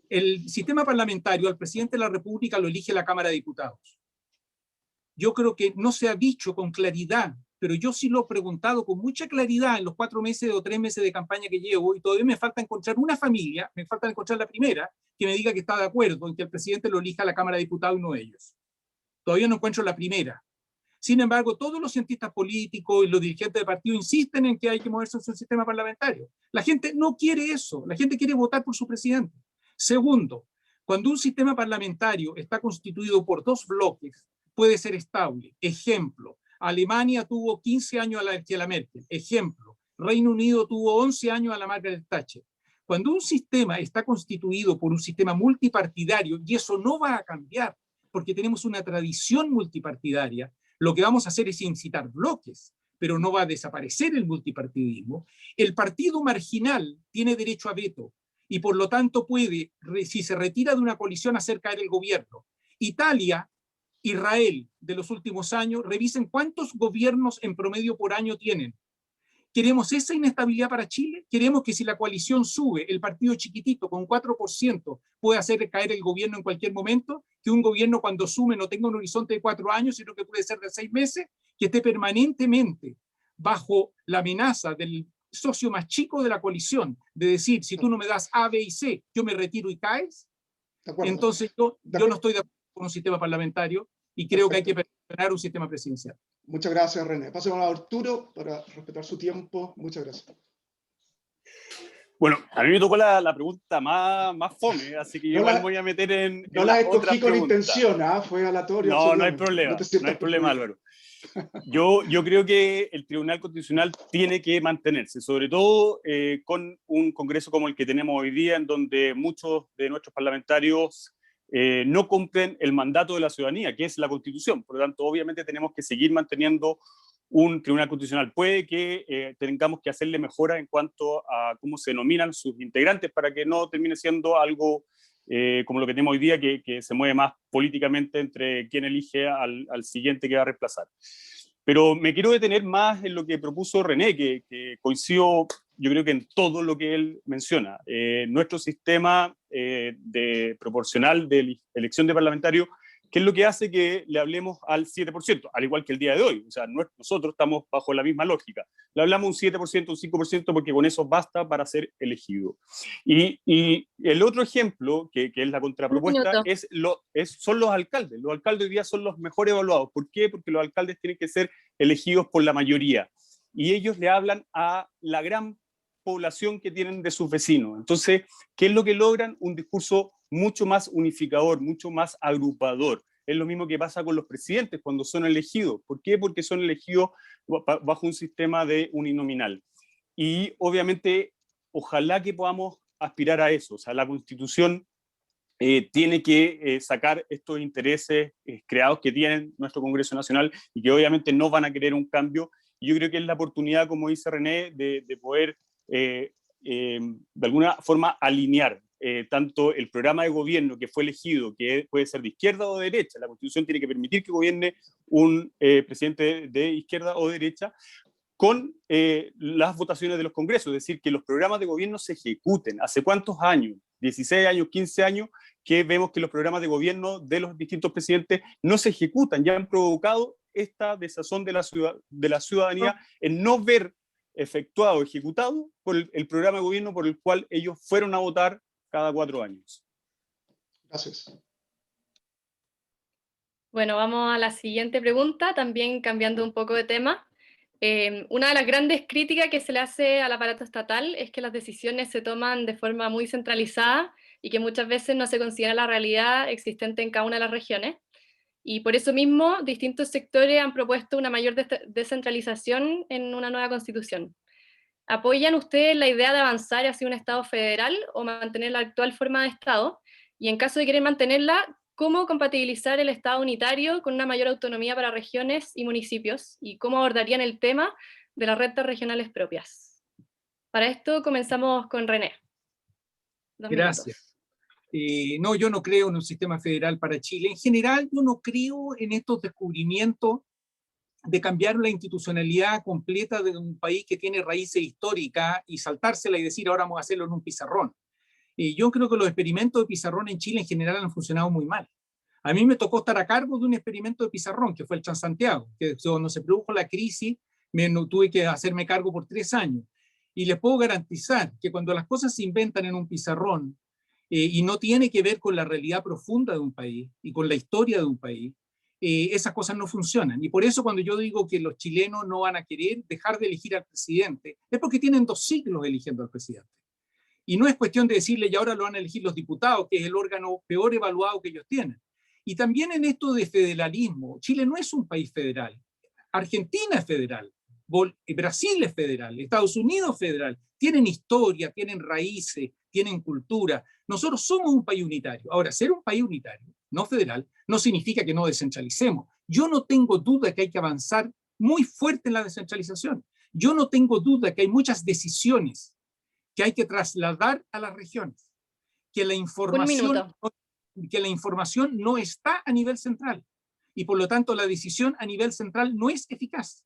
el sistema parlamentario, al presidente de la República lo elige la Cámara de Diputados. Yo creo que no se ha dicho con claridad, pero yo sí lo he preguntado con mucha claridad en los 4 meses o 3 meses de campaña que llevo, y todavía me falta encontrar una familia, me falta encontrar la primera, que me diga que está de acuerdo en que el presidente lo elija la Cámara de Diputados y no ellos. Todavía no encuentro la primera. Sin embargo, todos los cientistas políticos y los dirigentes de partido insisten en que hay que moverse en un sistema parlamentario. La gente no quiere eso, la gente quiere votar por su presidente. Segundo, cuando un sistema parlamentario está constituido por 2 bloques, puede ser estable. Ejemplo, Alemania tuvo 15 años a la Angela Merkel. Ejemplo, Reino Unido tuvo 11 años a la Margaret Thatcher. Cuando un sistema está constituido por un sistema multipartidario, y eso no va a cambiar, porque tenemos una tradición multipartidaria, lo que vamos a hacer es incitar bloques, pero no va a desaparecer el multipartidismo. El partido marginal tiene derecho a veto y por lo tanto puede, si se retira de una coalición, hacer caer el gobierno. Italia, Israel de los últimos años, revisen cuántos gobiernos en promedio por año tienen. ¿Queremos esa inestabilidad para Chile? ¿Queremos que si la coalición sube, el partido chiquitito con 4% puede hacer caer el gobierno en cualquier momento? ¿Que un gobierno cuando sume no tenga un horizonte de 4 años, sino que puede ser de 6 meses? ¿Que esté permanentemente bajo la amenaza del socio más chico de la coalición, de decir, si tú no me das A, B y C, yo me retiro y caes? Entonces yo no estoy de acuerdo con un sistema parlamentario y creo que hay que perfeccionar un sistema presidencial.
Muchas gracias, René. Pasemos a Arturo para respetar su tiempo. Muchas gracias.
Bueno, a mí me tocó la pregunta más fome, así que yo igual voy a meter en
no la escogí
otras
con
preguntas.
intención, fue aleatorio.
No hay problema, no hay problema, Álvaro. Yo creo que el Tribunal Constitucional tiene que mantenerse, sobre todo con un Congreso como el que tenemos hoy día, en donde muchos de nuestros parlamentarios no cumplen el mandato de la ciudadanía, que es la Constitución. Por lo tanto, obviamente tenemos que seguir manteniendo un Tribunal Constitucional. Puede que tengamos que hacerle mejora en cuanto a cómo se denominan sus integrantes para que no termine siendo algo como lo que tenemos hoy día, que se mueve más políticamente entre quién elige al siguiente que va a reemplazar. Pero me quiero detener más en lo que propuso René, que coincido, yo creo que en todo lo que él menciona. Nuestro sistema de proporcional de elección de parlamentarios, ¿qué es lo que hace que le hablemos al 7%? Al igual que el día de hoy. O sea, nosotros estamos bajo la misma lógica. Le hablamos un 7%, un 5%, porque con eso basta para ser elegido. Y el otro ejemplo, que es la contrapropuesta, son los alcaldes. Los alcaldes hoy día son los mejor evaluados. ¿Por qué? Porque los alcaldes tienen que ser elegidos por la mayoría. Y ellos le hablan a la gran población que tienen de sus vecinos. Entonces, ¿qué es lo que logran? Un discurso mucho más unificador, mucho más agrupador. Es lo mismo que pasa con los presidentes cuando son elegidos. ¿Por qué? Porque son elegidos bajo un sistema de uninominal. Y obviamente, ojalá que podamos aspirar a eso. O sea, la Constitución tiene que sacar estos intereses creados que tiene nuestro Congreso Nacional y que obviamente no van a querer un cambio. Y yo creo que es la oportunidad, como dice René, de poder de alguna forma alinear tanto el programa de gobierno que fue elegido, que puede ser de izquierda o de derecha. La Constitución tiene que permitir que gobierne un presidente de izquierda o de derecha, con las votaciones de los congresos, es decir, que los programas de gobierno se ejecuten. ¿Hace cuántos años? 16 años, 15 años, que vemos que los programas de gobierno de los distintos presidentes no se ejecutan, ya han provocado esta desazón de la ciudadanía en no ver efectuado, ejecutado por el programa de gobierno por el cual ellos fueron a votar cada 4 años.
Gracias.
Bueno, vamos a la siguiente pregunta, también cambiando un poco de tema. Una de las grandes críticas que se le hace al aparato estatal es que las decisiones se toman de forma muy centralizada y que muchas veces no se considera la realidad existente en cada una de las regiones. Y por eso mismo, distintos sectores han propuesto una mayor descentralización en una nueva constitución. ¿Apoyan ustedes la idea de avanzar hacia un Estado federal o mantener la actual forma de Estado? Y en caso de querer mantenerla, ¿cómo compatibilizar el Estado unitario con una mayor autonomía para regiones y municipios? ¿Y cómo abordarían el tema de las rentas regionales propias? Para esto comenzamos con René.
Gracias. No, yo no creo en un sistema federal para Chile. En general, yo no creo en estos descubrimientos de cambiar la institucionalidad completa de un país que tiene raíces históricas y saltársela y decir ahora vamos a hacerlo en un pizarrón. Yo creo que los experimentos de pizarrón en Chile en general han funcionado muy mal. A mí me tocó estar a cargo de un experimento de pizarrón, que fue el Transantiago, que cuando se produjo la crisis tuve que hacerme cargo por 3 años. Y les puedo garantizar que cuando las cosas se inventan en un pizarrón y no tiene que ver con la realidad profunda de un país y con la historia de un país, esas cosas no funcionan. Y por eso cuando yo digo que los chilenos no van a querer dejar de elegir al presidente, es porque tienen 2 siglos eligiendo al presidente. Y no es cuestión de decirle, y ahora lo van a elegir los diputados, que es el órgano peor evaluado que ellos tienen. Y también en esto de federalismo, Chile no es un país federal. Argentina es federal. Brasil es federal, Estados Unidos es federal, tienen historia, tienen raíces, tienen cultura. Nosotros somos un país unitario. Ahora, ser un país unitario, no federal, no significa que no descentralicemos. Yo no tengo duda que hay que avanzar muy fuerte en la descentralización. Yo no tengo duda que hay muchas decisiones que hay que trasladar a las regiones, que la información no está a nivel central y por lo tanto la decisión a nivel central no es eficaz.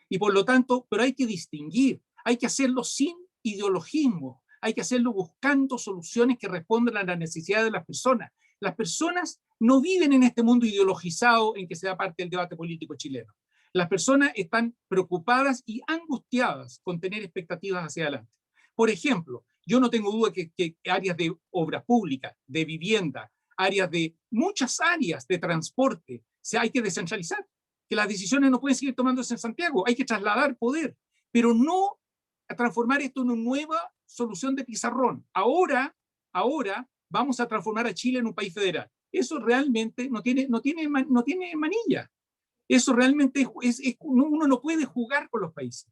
Y por lo tanto, pero hay que distinguir, hay que hacerlo sin ideologismo, hay que hacerlo buscando soluciones que respondan a las necesidades de las personas. Las personas no viven en este mundo ideologizado en que se da parte del debate político chileno. Las personas están preocupadas y angustiadas con tener expectativas hacia adelante. Por ejemplo, yo no tengo duda que áreas de obras públicas, de vivienda, áreas de muchas áreas de transporte, hay que descentralizar, que las decisiones no pueden seguir tomándose en Santiago, hay que trasladar poder, pero no a transformar esto en una nueva solución de pizarrón. Ahora vamos a transformar a Chile en un país federal. Eso realmente no tiene manilla. Eso realmente uno no puede jugar con los países.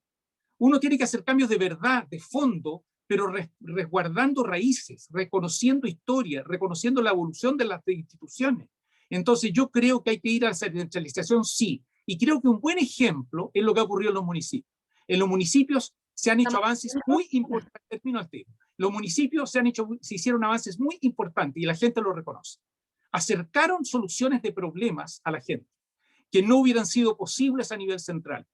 Uno tiene que hacer cambios de verdad, de fondo, pero resguardando raíces, reconociendo historia, reconociendo la evolución de las instituciones. Entonces yo creo que hay que ir a la descentralización, sí. Y creo que un buen ejemplo es lo que ha ocurrido en los municipios. En los municipios se han hecho avances muy importantes. Termino el tema. Los municipios se hicieron avances muy importantes y la gente lo reconoce. Acercaron soluciones de problemas a la gente que no hubieran sido posibles a nivel central.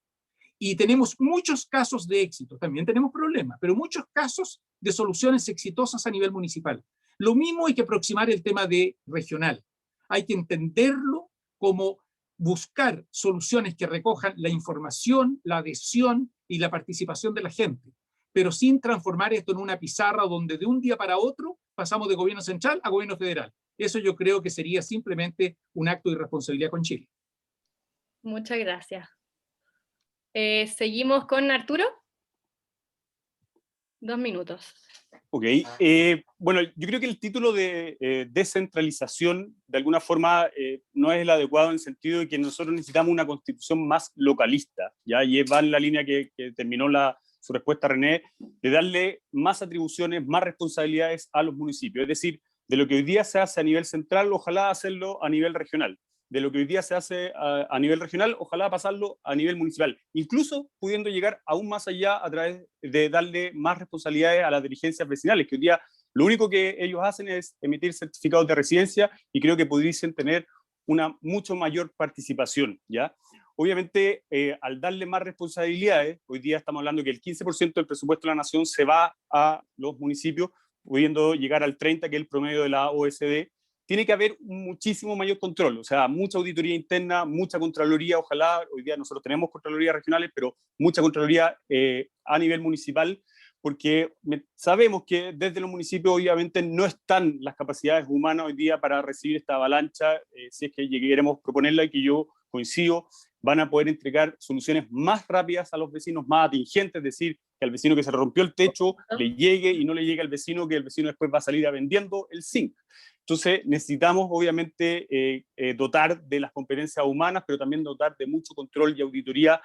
Y tenemos muchos casos de éxito, también tenemos problemas, pero muchos casos de soluciones exitosas a nivel municipal. Lo mismo hay que aproximar el tema de regional. Hay que entenderlo como buscar soluciones que recojan la información, la adhesión y la participación de la gente, pero sin transformar esto en una pizarra donde de un día para otro pasamos de gobierno central a gobierno federal. Eso yo creo que sería simplemente un acto de irresponsabilidad con Chile.
Muchas gracias. Seguimos con Arturo. 2 minutos.
Ok, bueno, yo creo que el título de descentralización de alguna forma no es el adecuado en el sentido de que nosotros necesitamos una constitución más localista, ¿ya? Y va en la línea que terminó su respuesta René, de darle más atribuciones, más responsabilidades a los municipios, es decir, de lo que hoy día se hace a nivel central, ojalá hacerlo a nivel regional. De lo que hoy día se hace a nivel regional, ojalá pasarlo a nivel municipal, incluso pudiendo llegar aún más allá a través de darle más responsabilidades a las dirigencias vecinales, que hoy día lo único que ellos hacen es emitir certificados de residencia y creo que pudiesen tener una mucho mayor participación, ¿ya? Obviamente, al darle más responsabilidades, hoy día estamos hablando que el 15% del presupuesto de la nación se va a los municipios, pudiendo llegar al 30%, que es el promedio de la OECD. Tiene que haber muchísimo mayor control, o sea, mucha auditoría interna, mucha contraloría, ojalá, hoy día nosotros tenemos contralorías regionales, pero mucha contraloría a nivel municipal, porque sabemos que desde los municipios obviamente no están las capacidades humanas hoy día para recibir esta avalancha, si es que lleguemos a proponerla, y que yo coincido, van a poder entregar soluciones más rápidas a los vecinos, más atingentes, es decir, que al vecino que se rompió el techo le llegue y no le llegue al vecino, que el vecino después va a salir a vendiendo el zinc. Entonces necesitamos obviamente dotar de las competencias humanas, pero también dotar de mucho control y auditoría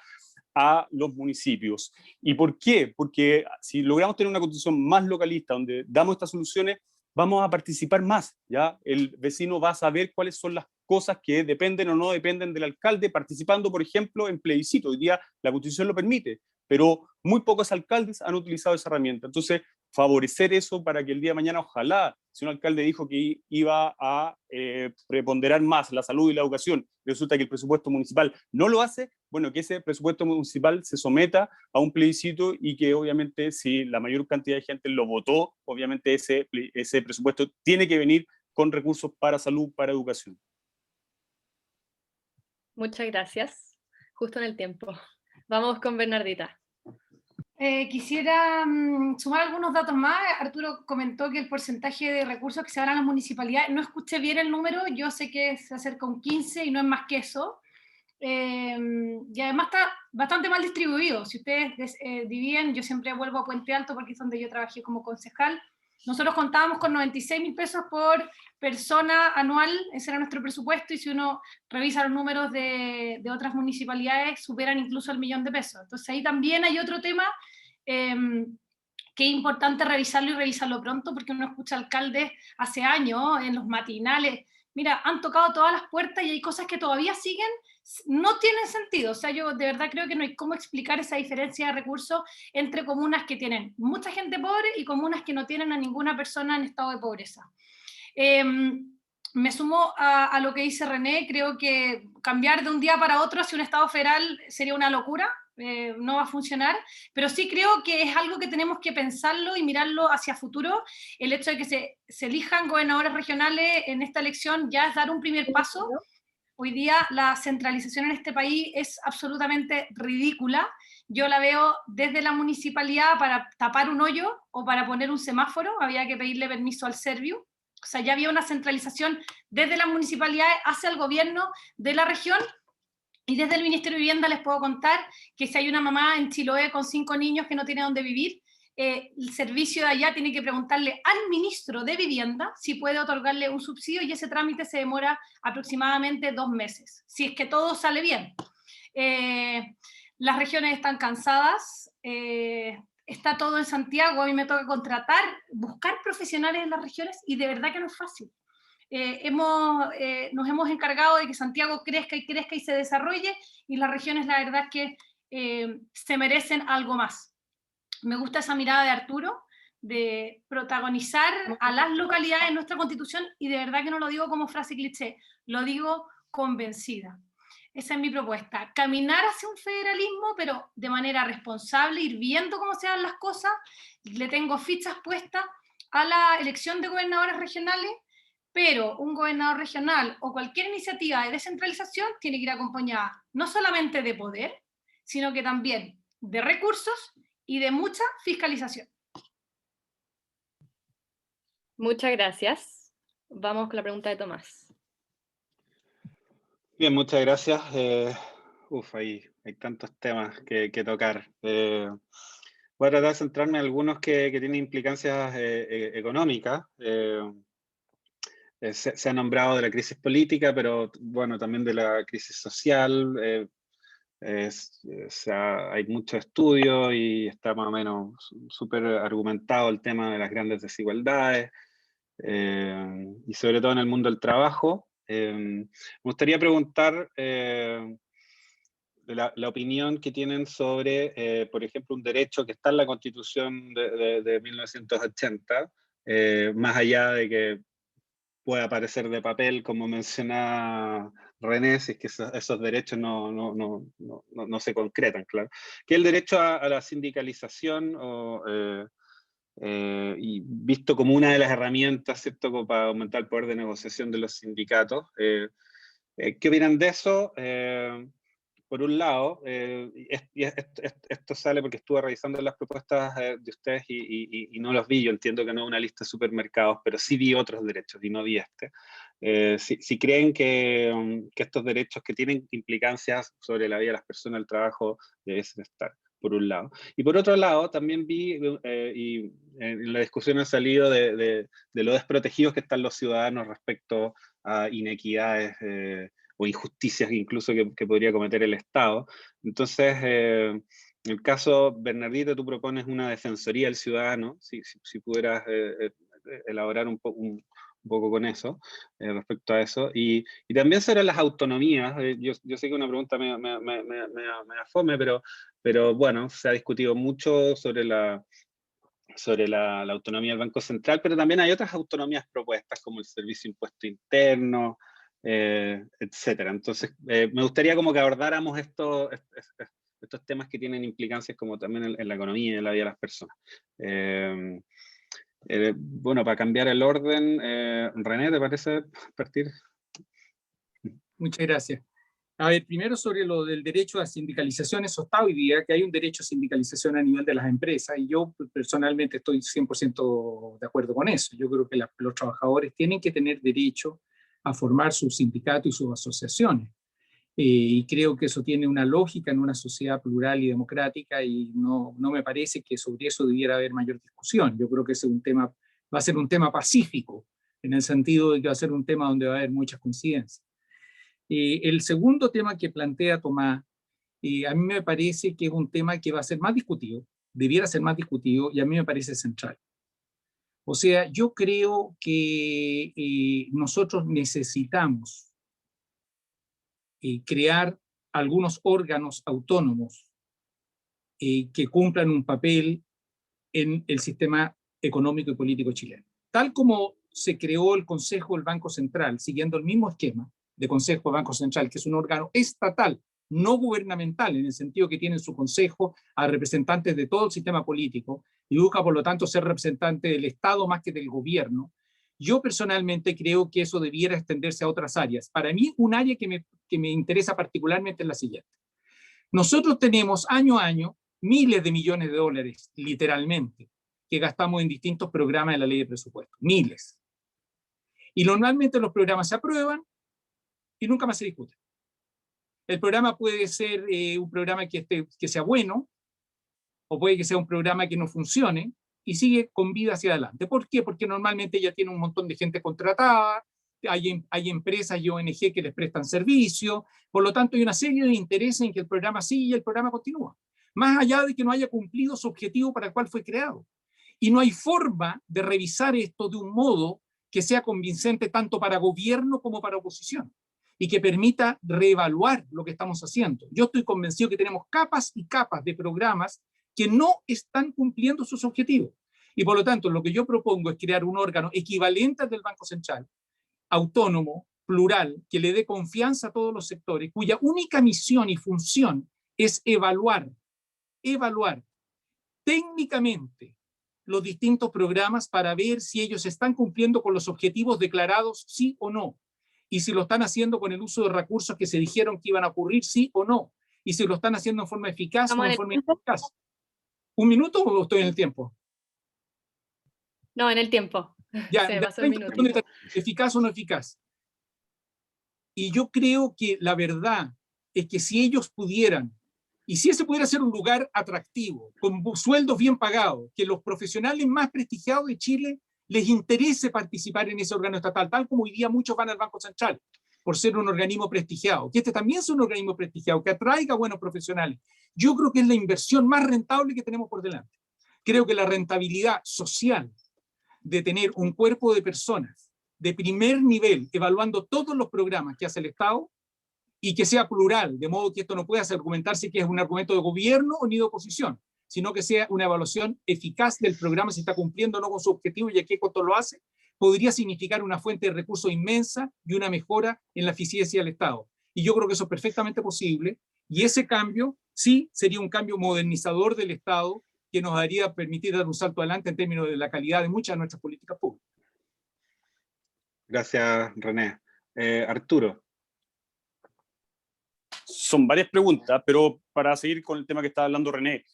a los municipios. ¿Y por qué? Porque si logramos tener una constitución más localista, donde damos estas soluciones, vamos a participar más, ¿ya? El vecino va a saber cuáles son las cosas que dependen o no dependen del alcalde, participando, por ejemplo, en plebiscito. Hoy día la Constitución lo permite, pero muy pocos alcaldes han utilizado esa herramienta. Entonces, favorecer eso para que el día de mañana, ojalá, si un alcalde dijo que iba a preponderar más la salud y la educación, resulta que el presupuesto municipal no lo hace, bueno, que ese presupuesto municipal se someta a un plebiscito y que obviamente si la mayor cantidad de gente lo votó, obviamente ese presupuesto tiene que venir con recursos para salud, para educación.
Muchas gracias. Justo en el tiempo. Vamos con Bernardita.
Quisiera sumar algunos datos más. Arturo comentó que el porcentaje de recursos que se dan a las municipalidades, no escuché bien el número, yo sé que se acerca a un 15 y no es más que eso. Y además está bastante mal distribuido. Si ustedes dividen, yo siempre vuelvo a Puente Alto porque es donde yo trabajé como concejal, Nosotros contábamos con 96.000 pesos por persona anual, ese era nuestro presupuesto, y si uno revisa los números de otras municipalidades, superan incluso el 1.000.000 de pesos. Entonces ahí también hay otro tema que es importante revisarlo y revisarlo pronto, porque uno escucha alcaldes hace años en los matinales, mira, han tocado todas las puertas y hay cosas que todavía siguen, no tienen sentido. O sea, yo de verdad creo que no hay cómo explicar esa diferencia de recursos entre comunas que tienen mucha gente pobre y comunas que no tienen a ninguna persona en estado de pobreza. Me sumo a lo que dice René, creo que cambiar de un día para otro hacia un estado federal sería una locura. No va a funcionar, pero sí creo que es algo que tenemos que pensarlo y mirarlo hacia futuro. El hecho de que se elijan gobernadores regionales en esta elección ya es dar un primer paso. Hoy día la centralización en este país es absolutamente ridícula. Yo la veo desde la municipalidad para tapar un hoyo o para poner un semáforo, había que pedirle permiso al Serviu. O sea, ya había una centralización desde las municipalidades hacia el gobierno de la región. Y desde el Ministerio de Vivienda les puedo contar que si hay una mamá en Chiloé con 5 niños que no tiene dónde vivir, el servicio de allá tiene que preguntarle al ministro de Vivienda si puede otorgarle un subsidio, y ese trámite se demora aproximadamente 2 meses, si es que todo sale bien. Las regiones están cansadas, está todo en Santiago, a mí me toca contratar, buscar profesionales en las regiones, y de verdad que no es fácil. Nos hemos encargado de que Santiago crezca y se desarrolle, y las regiones la verdad es que se merecen algo más. Me gusta esa mirada de Arturo, de protagonizar a las localidades en nuestra Constitución, y de verdad que no lo digo como frase cliché, lo digo convencida. Esa es mi propuesta, caminar hacia un federalismo, pero de manera responsable, ir viendo cómo se dan las cosas. Le tengo fichas puestas a la elección de gobernadores regionales, pero un gobernador regional o cualquier iniciativa de descentralización tiene que ir acompañada no solamente de poder, sino que también de recursos y de mucha fiscalización.
Muchas gracias. Vamos con la pregunta de Tomás.
Bien, muchas gracias. Hay tantos temas que tocar. Voy a tratar de centrarme en algunos que tienen implicancias económicas. Se ha nombrado de la crisis política, pero bueno, también de la crisis social. Hay mucho estudio y está más o menos súper argumentado el tema de las grandes desigualdades, y sobre todo en el mundo del trabajo. Me gustaría preguntar la opinión que tienen sobre, por ejemplo, un derecho que está en la Constitución de 1980, más allá de que pueda aparecer de papel, como mencionaba René, si es que esos derechos no se concretan, claro. Que el derecho a la sindicalización, y visto como una de las herramientas, ¿cierto?, como para aumentar el poder de negociación de los sindicatos. ¿Qué opinan de eso? Por un lado, esto sale porque estuve revisando las propuestas de ustedes y no los vi. Yo entiendo que no es una lista de supermercados, pero sí vi otros derechos y no vi este. Si creen que estos derechos que tienen implicancias sobre la vida de las personas, el trabajo, deben estar, por un lado. Y por otro lado, también vi, y en la discusión ha salido de lo desprotegidos que están los ciudadanos respecto a inequidades o injusticias incluso que podría cometer el Estado. Entonces, en el caso, Bernardita, tú propones una defensoría del ciudadano, si pudieras elaborar un poco con eso, respecto a eso, y también sobre las autonomías. Yo sé que una pregunta me afome, pero bueno, se ha discutido mucho sobre la autonomía del Banco Central, pero también hay otras autonomías propuestas, como el Servicio de Impuesto Interno, etcétera. Entonces, me gustaría como que abordáramos estos temas que tienen implicancias como también en la economía y en la vida de las personas. Bueno, para cambiar el orden, René, ¿te parece partir?
Muchas gracias. A ver, primero sobre lo del derecho a sindicalización, eso está hoy día, que hay un derecho a sindicalización a nivel de las empresas, y yo personalmente estoy 100% de acuerdo con eso. Yo creo que los trabajadores tienen que tener derecho a formar sus sindicatos y sus asociaciones. Y creo que eso tiene una lógica en una sociedad plural y democrática, y no me parece que sobre eso debiera haber mayor discusión. Yo creo que ese es un tema va a ser un tema pacífico, en el sentido de que va a ser un tema donde va a haber muchas coincidencias. El segundo tema que plantea Tomás, a mí me parece que es un tema que va a ser más discutido, debiera ser más discutido, y a mí me parece central. O sea, yo creo que nosotros necesitamos crear algunos órganos autónomos que cumplan un papel en el sistema económico y político chileno. Tal como se creó el Consejo del Banco Central, siguiendo el mismo esquema de Consejo del Banco Central, que es un órgano estatal, no gubernamental, en el sentido que tiene en su consejo a representantes de todo el sistema político y busca, por lo tanto, ser representante del Estado más que del gobierno. Yo personalmente creo que eso debiera extenderse a otras áreas. Para mí, un área que me interesa particularmente es la siguiente. Nosotros tenemos año a año miles de millones de dólares, literalmente, que gastamos en distintos programas de la ley de presupuesto. Miles. Y normalmente los programas se aprueban y nunca más se discuten. El programa puede ser un programa que sea bueno, o puede que sea un programa que no funcione, y sigue con vida hacia adelante. ¿Por qué? Porque normalmente ya tiene un montón de gente contratada, hay empresas y ONG que les prestan servicio, por lo tanto hay una serie de intereses en que el programa sigue y el programa continúa, más allá de que no haya cumplido su objetivo para el cual fue creado. Y no hay forma de revisar esto de un modo que sea convincente tanto para gobierno como para oposición, y que permita reevaluar lo que estamos haciendo. Yo estoy convencido que tenemos capas y capas de programas que no están cumpliendo sus objetivos. Y por lo tanto, lo que yo propongo es crear un órgano equivalente al del Banco Central, autónomo, plural, que le dé confianza a todos los sectores, cuya única misión y función es evaluar técnicamente los distintos programas para ver si ellos están cumpliendo con los objetivos declarados, sí o no. Y si lo están haciendo con el uso de recursos que se dijeron que iban a ocurrir, sí o no. Y si lo están haciendo en forma eficaz o en forma ineficaz. ¿Un minuto o estoy en el tiempo?
No, en el tiempo.
Ya,
se pasó el minuto.
¿Eficaz o no eficaz? Y yo creo que la verdad es que si ellos pudieran, y si ese pudiera ser un lugar atractivo, con sueldos bien pagados, que los profesionales más prestigiados de Chile les interese participar en ese órgano estatal, tal como hoy día muchos van al Banco Central, por ser un organismo prestigiado, que este también sea un organismo prestigiado, que atraiga buenos profesionales. Yo creo que es la inversión más rentable que tenemos por delante. Creo que la rentabilidad social de tener un cuerpo de personas de primer nivel, evaluando todos los programas que hace el Estado, y que sea plural, de modo que esto no pueda argumentarse que es un argumento de gobierno o ni de oposición, sino que sea una evaluación eficaz del programa, si está cumpliendo o no con su objetivo y a qué costo lo hace, podría significar una fuente de recursos inmensa y una mejora en la eficiencia del Estado. Y yo creo que eso es perfectamente posible, y ese cambio sí sería un cambio modernizador del Estado que nos haría permitir dar un salto adelante en términos de la calidad de muchas de nuestras políticas públicas.
Gracias, René. Arturo.
Son varias preguntas, pero para seguir con el tema que estaba hablando René,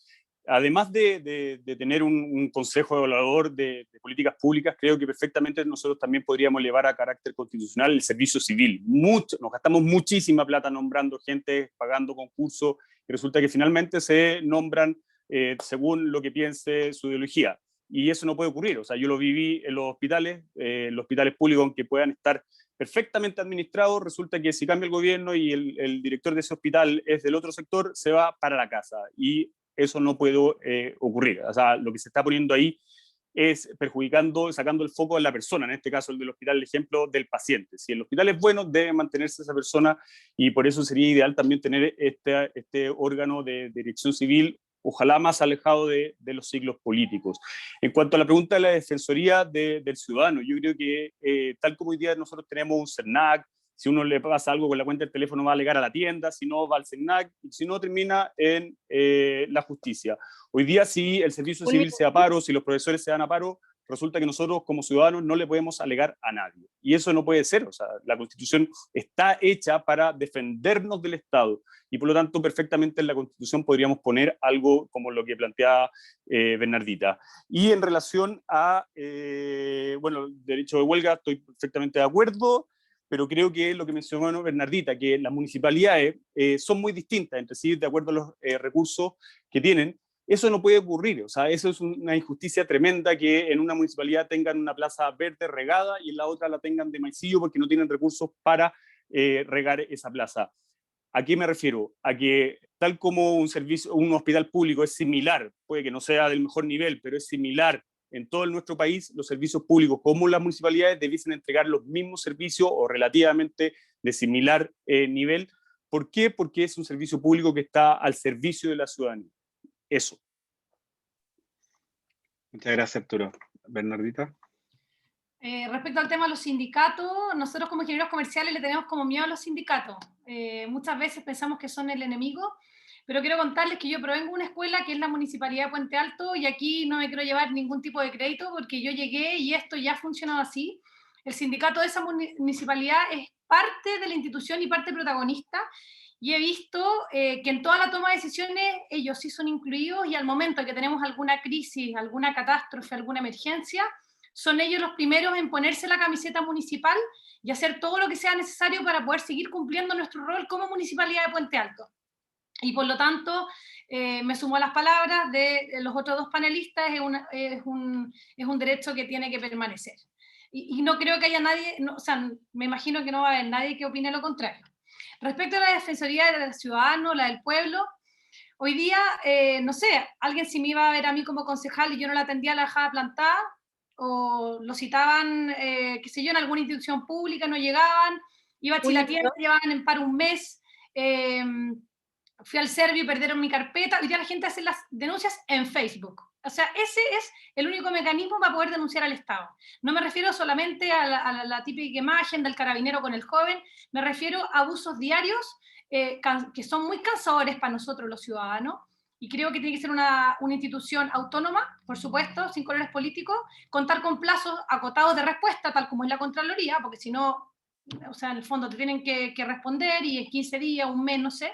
además de tener un consejo evaluador de políticas públicas, creo que perfectamente nosotros también podríamos elevar a carácter constitucional el servicio civil. Nos gastamos muchísima plata nombrando gente, pagando concursos, y resulta que finalmente se nombran según lo que piense su ideología. Y eso no puede ocurrir. O sea, yo lo viví en los hospitales públicos, aunque puedan estar perfectamente administrados, resulta que si cambia el gobierno y el director de ese hospital es del otro sector, se va para la casa. Y eso no puede ocurrir. O sea, lo que se está poniendo ahí es perjudicando, sacando el foco de la persona, en este caso el del hospital, el ejemplo del paciente. Si el hospital es bueno, debe mantenerse esa persona, y por eso sería ideal también tener este órgano de dirección civil, ojalá más alejado de los ciclos políticos. En cuanto a la pregunta de la Defensoría del Ciudadano, yo creo que tal como hoy día nosotros tenemos un CERNAC, si uno le pasa algo con la cuenta del teléfono va a alegar a la tienda, si no va al CERNAC, y si no termina en la justicia. Hoy día si el servicio civil se da a paro, si los profesores se dan a paro, resulta que nosotros como ciudadanos no le podemos alegar a nadie. Y eso no puede ser. O sea, la Constitución está hecha para defendernos del Estado, y por lo tanto perfectamente en la Constitución podríamos poner algo como lo que planteaba Bernardita. Y en relación a, bueno, el derecho de huelga, estoy perfectamente de acuerdo, pero creo que lo que mencionó Bernardita, que las municipalidades son muy distintas entre sí, de acuerdo a los recursos que tienen, Eso no puede ocurrir, o sea, eso es una injusticia tremenda que en una municipalidad tengan una plaza verde regada y en la otra la tengan de maicillo porque no tienen recursos para regar esa plaza. ¿A qué me refiero? A que tal como un hospital público es similar, puede que no sea del mejor nivel, pero es similar en todo nuestro país, los servicios públicos como las municipalidades debiesen entregar los mismos servicios o relativamente de similar nivel. ¿Por qué? Porque es un servicio público que está al servicio de la ciudadanía. Eso.
Muchas gracias, Arturo. Bernardita.
Respecto al tema de los sindicatos, nosotros como ingenieros comerciales le tenemos como miedo a los sindicatos. Muchas veces pensamos que son el enemigo, pero quiero contarles que yo provengo de una escuela que es la Municipalidad de Puente Alto y aquí no me quiero llevar ningún tipo de crédito porque yo llegué y esto ya ha funcionado así. El sindicato de esa municipalidad es parte de la institución y parte protagonista y he visto que en toda la toma de decisiones ellos sí son incluidos y al momento que tenemos alguna crisis, alguna catástrofe, alguna emergencia, son ellos los primeros en ponerse la camiseta municipal y hacer todo lo que sea necesario para poder seguir cumpliendo nuestro rol como Municipalidad de Puente Alto. Y por lo tanto, me sumo a las palabras de los otros dos panelistas, es un derecho que tiene que permanecer. Y no creo que haya nadie, no, o sea, me imagino que no va a haber nadie que opine lo contrario. Respecto a la Defensoría del Ciudadano, la del pueblo, hoy día, no sé, alguien si me iba a ver a mí como concejal y yo no la atendía, la dejaba plantada, o lo citaban, qué sé yo, en alguna institución pública, no llegaban, iba a Chilatienda, llevaban en paro un mes, fui al Servio y perdieron mi carpeta, hoy día la gente hace las denuncias en Facebook. O sea, ese es el único mecanismo para poder denunciar al Estado. No me refiero solamente a la típica imagen del carabinero con el joven, me refiero a abusos diarios que son muy cansadores para nosotros los ciudadanos, y creo que tiene que ser una institución autónoma, por supuesto, sin colores políticos, contar con plazos acotados de respuesta, tal como es la Contraloría, porque si no, o sea, en el fondo te tienen que responder y en 15 días, un mes, no sé,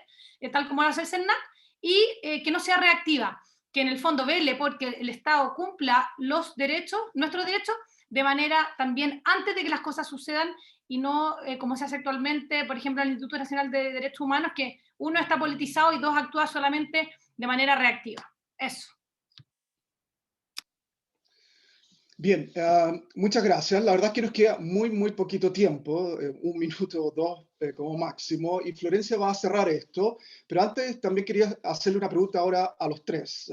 tal como lo hace el CERNAC, y que no sea reactiva, que en el fondo vele porque el Estado cumpla los derechos, nuestros derechos, de manera también antes de que las cosas sucedan y no como se hace actualmente, por ejemplo, en el Instituto Nacional de Derechos Humanos, que uno está politizado y dos actúa solamente de manera reactiva. Eso.
Bien, muchas gracias. La verdad es que nos queda muy poquito tiempo, 1 minuto o 2 como máximo, y Florencia va a cerrar esto, pero antes también quería hacerle una pregunta ahora a los tres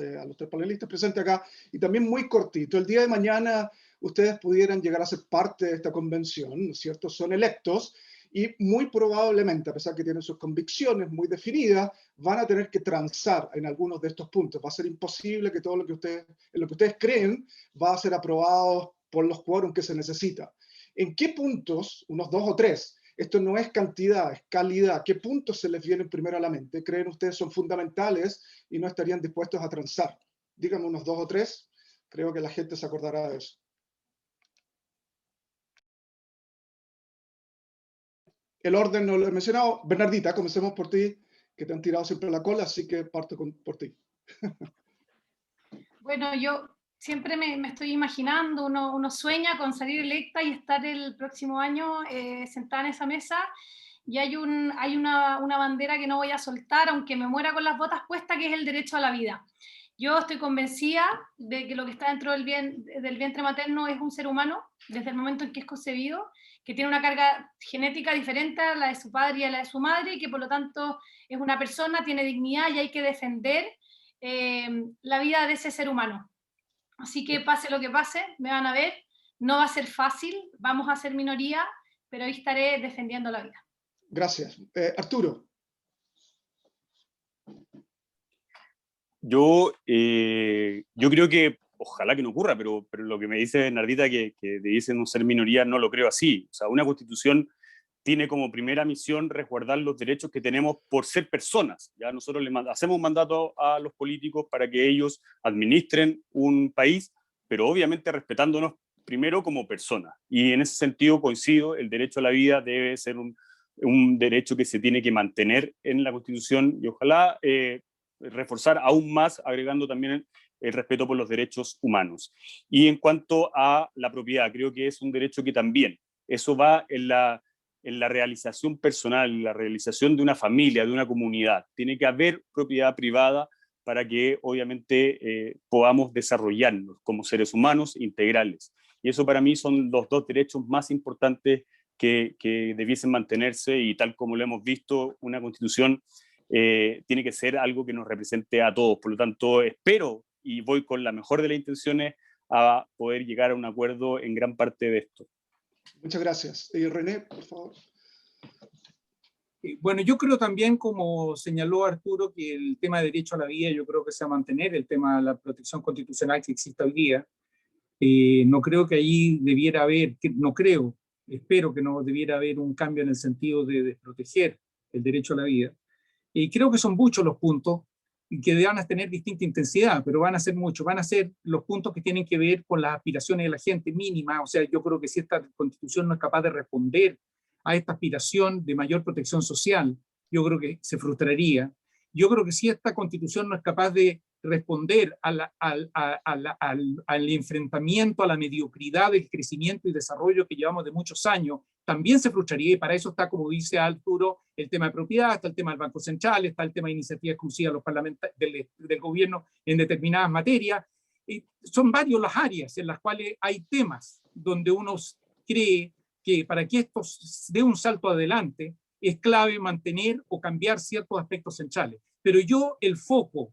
panelistas presentes acá, y también muy cortito. El día de mañana ustedes pudieran llegar a ser parte de esta convención, ¿no es cierto? Son electos, y muy probablemente, a pesar que tienen sus convicciones muy definidas, van a tener que transar en algunos de estos puntos. Va a ser imposible que todo lo que ustedes creen va a ser aprobado por los quórum que se necesita. ¿En qué puntos, unos 2 o 3, esto no es cantidad, es calidad, qué puntos se les vienen primero a la mente, creen ustedes son fundamentales y no estarían dispuestos a transar? Díganme unos 2 o 3, creo que la gente se acordará de eso. El orden no lo he mencionado. Bernardita, comencemos por ti, que te han tirado siempre la cola, así que parto por ti.
Bueno, yo siempre me estoy imaginando, uno sueña con salir electa y estar el próximo año sentada en esa mesa, y hay una bandera que no voy a soltar, aunque me muera con las botas puestas, que es el derecho a la vida. Yo estoy convencida de que lo que está dentro del vientre materno es un ser humano, desde el momento en que es concebido, que tiene una carga genética diferente a la de su padre y a la de su madre, y que por lo tanto es una persona, tiene dignidad y hay que defender la vida de ese ser humano. Así que pase lo que pase, me van a ver, no va a ser fácil, vamos a ser minoría, pero ahí estaré defendiendo la vida.
Gracias. Arturo.
Yo creo que, ojalá que no ocurra, pero lo que me dice Bernardita que debiesen no ser minoría, no lo creo así. O sea, una constitución tiene como primera misión resguardar los derechos que tenemos por ser personas. Ya nosotros hacemos un mandato a los políticos para que ellos administren un país, pero obviamente respetándonos primero como personas. Y en ese sentido coincido, el derecho a la vida debe ser un derecho que se tiene que mantener en la Constitución y ojalá reforzar aún más, agregando también el respeto por los derechos humanos. Y en cuanto a la propiedad, creo que es un derecho que también, eso va en la realización personal, en la realización de una familia, de una comunidad. Tiene que haber propiedad privada para que obviamente podamos desarrollarnos como seres humanos integrales. Y eso para mí son los dos derechos más importantes que debiesen mantenerse, y tal como lo hemos visto, una constitución tiene que ser algo que nos represente a todos. Por lo tanto, espero, y voy con la mejor de las intenciones, a poder llegar a un acuerdo en gran parte de esto.
Muchas gracias. Y René, por favor.
Bueno, yo creo también, como señaló Arturo, que el tema de derecho a la vida, yo creo que se va a mantener, el tema de la protección constitucional que existe hoy día. No creo que ahí debiera haber, no creo, espero que no debiera haber un cambio en el sentido de desproteger el derecho a la vida. Y creo que son muchos los puntos que van a tener distinta intensidad, pero van a ser muchos, van a ser los puntos que tienen que ver con las aspiraciones de la gente mínima. O sea, yo creo que si esta constitución no es capaz de responder a esta aspiración de mayor protección social, yo creo que se frustraría. Yo creo que si esta constitución no es capaz de responder al enfrentamiento, a la mediocridad del crecimiento y desarrollo que llevamos de muchos años, también se frustraría, y para eso está, como dice Arturo, el tema de propiedad, está el tema del Banco Central, está el tema de iniciativa exclusiva de los del gobierno en determinadas materias. Son varias las áreas en las cuales hay temas donde uno cree que para que esto dé un salto adelante es clave mantener o cambiar ciertos aspectos centrales. Pero yo el foco,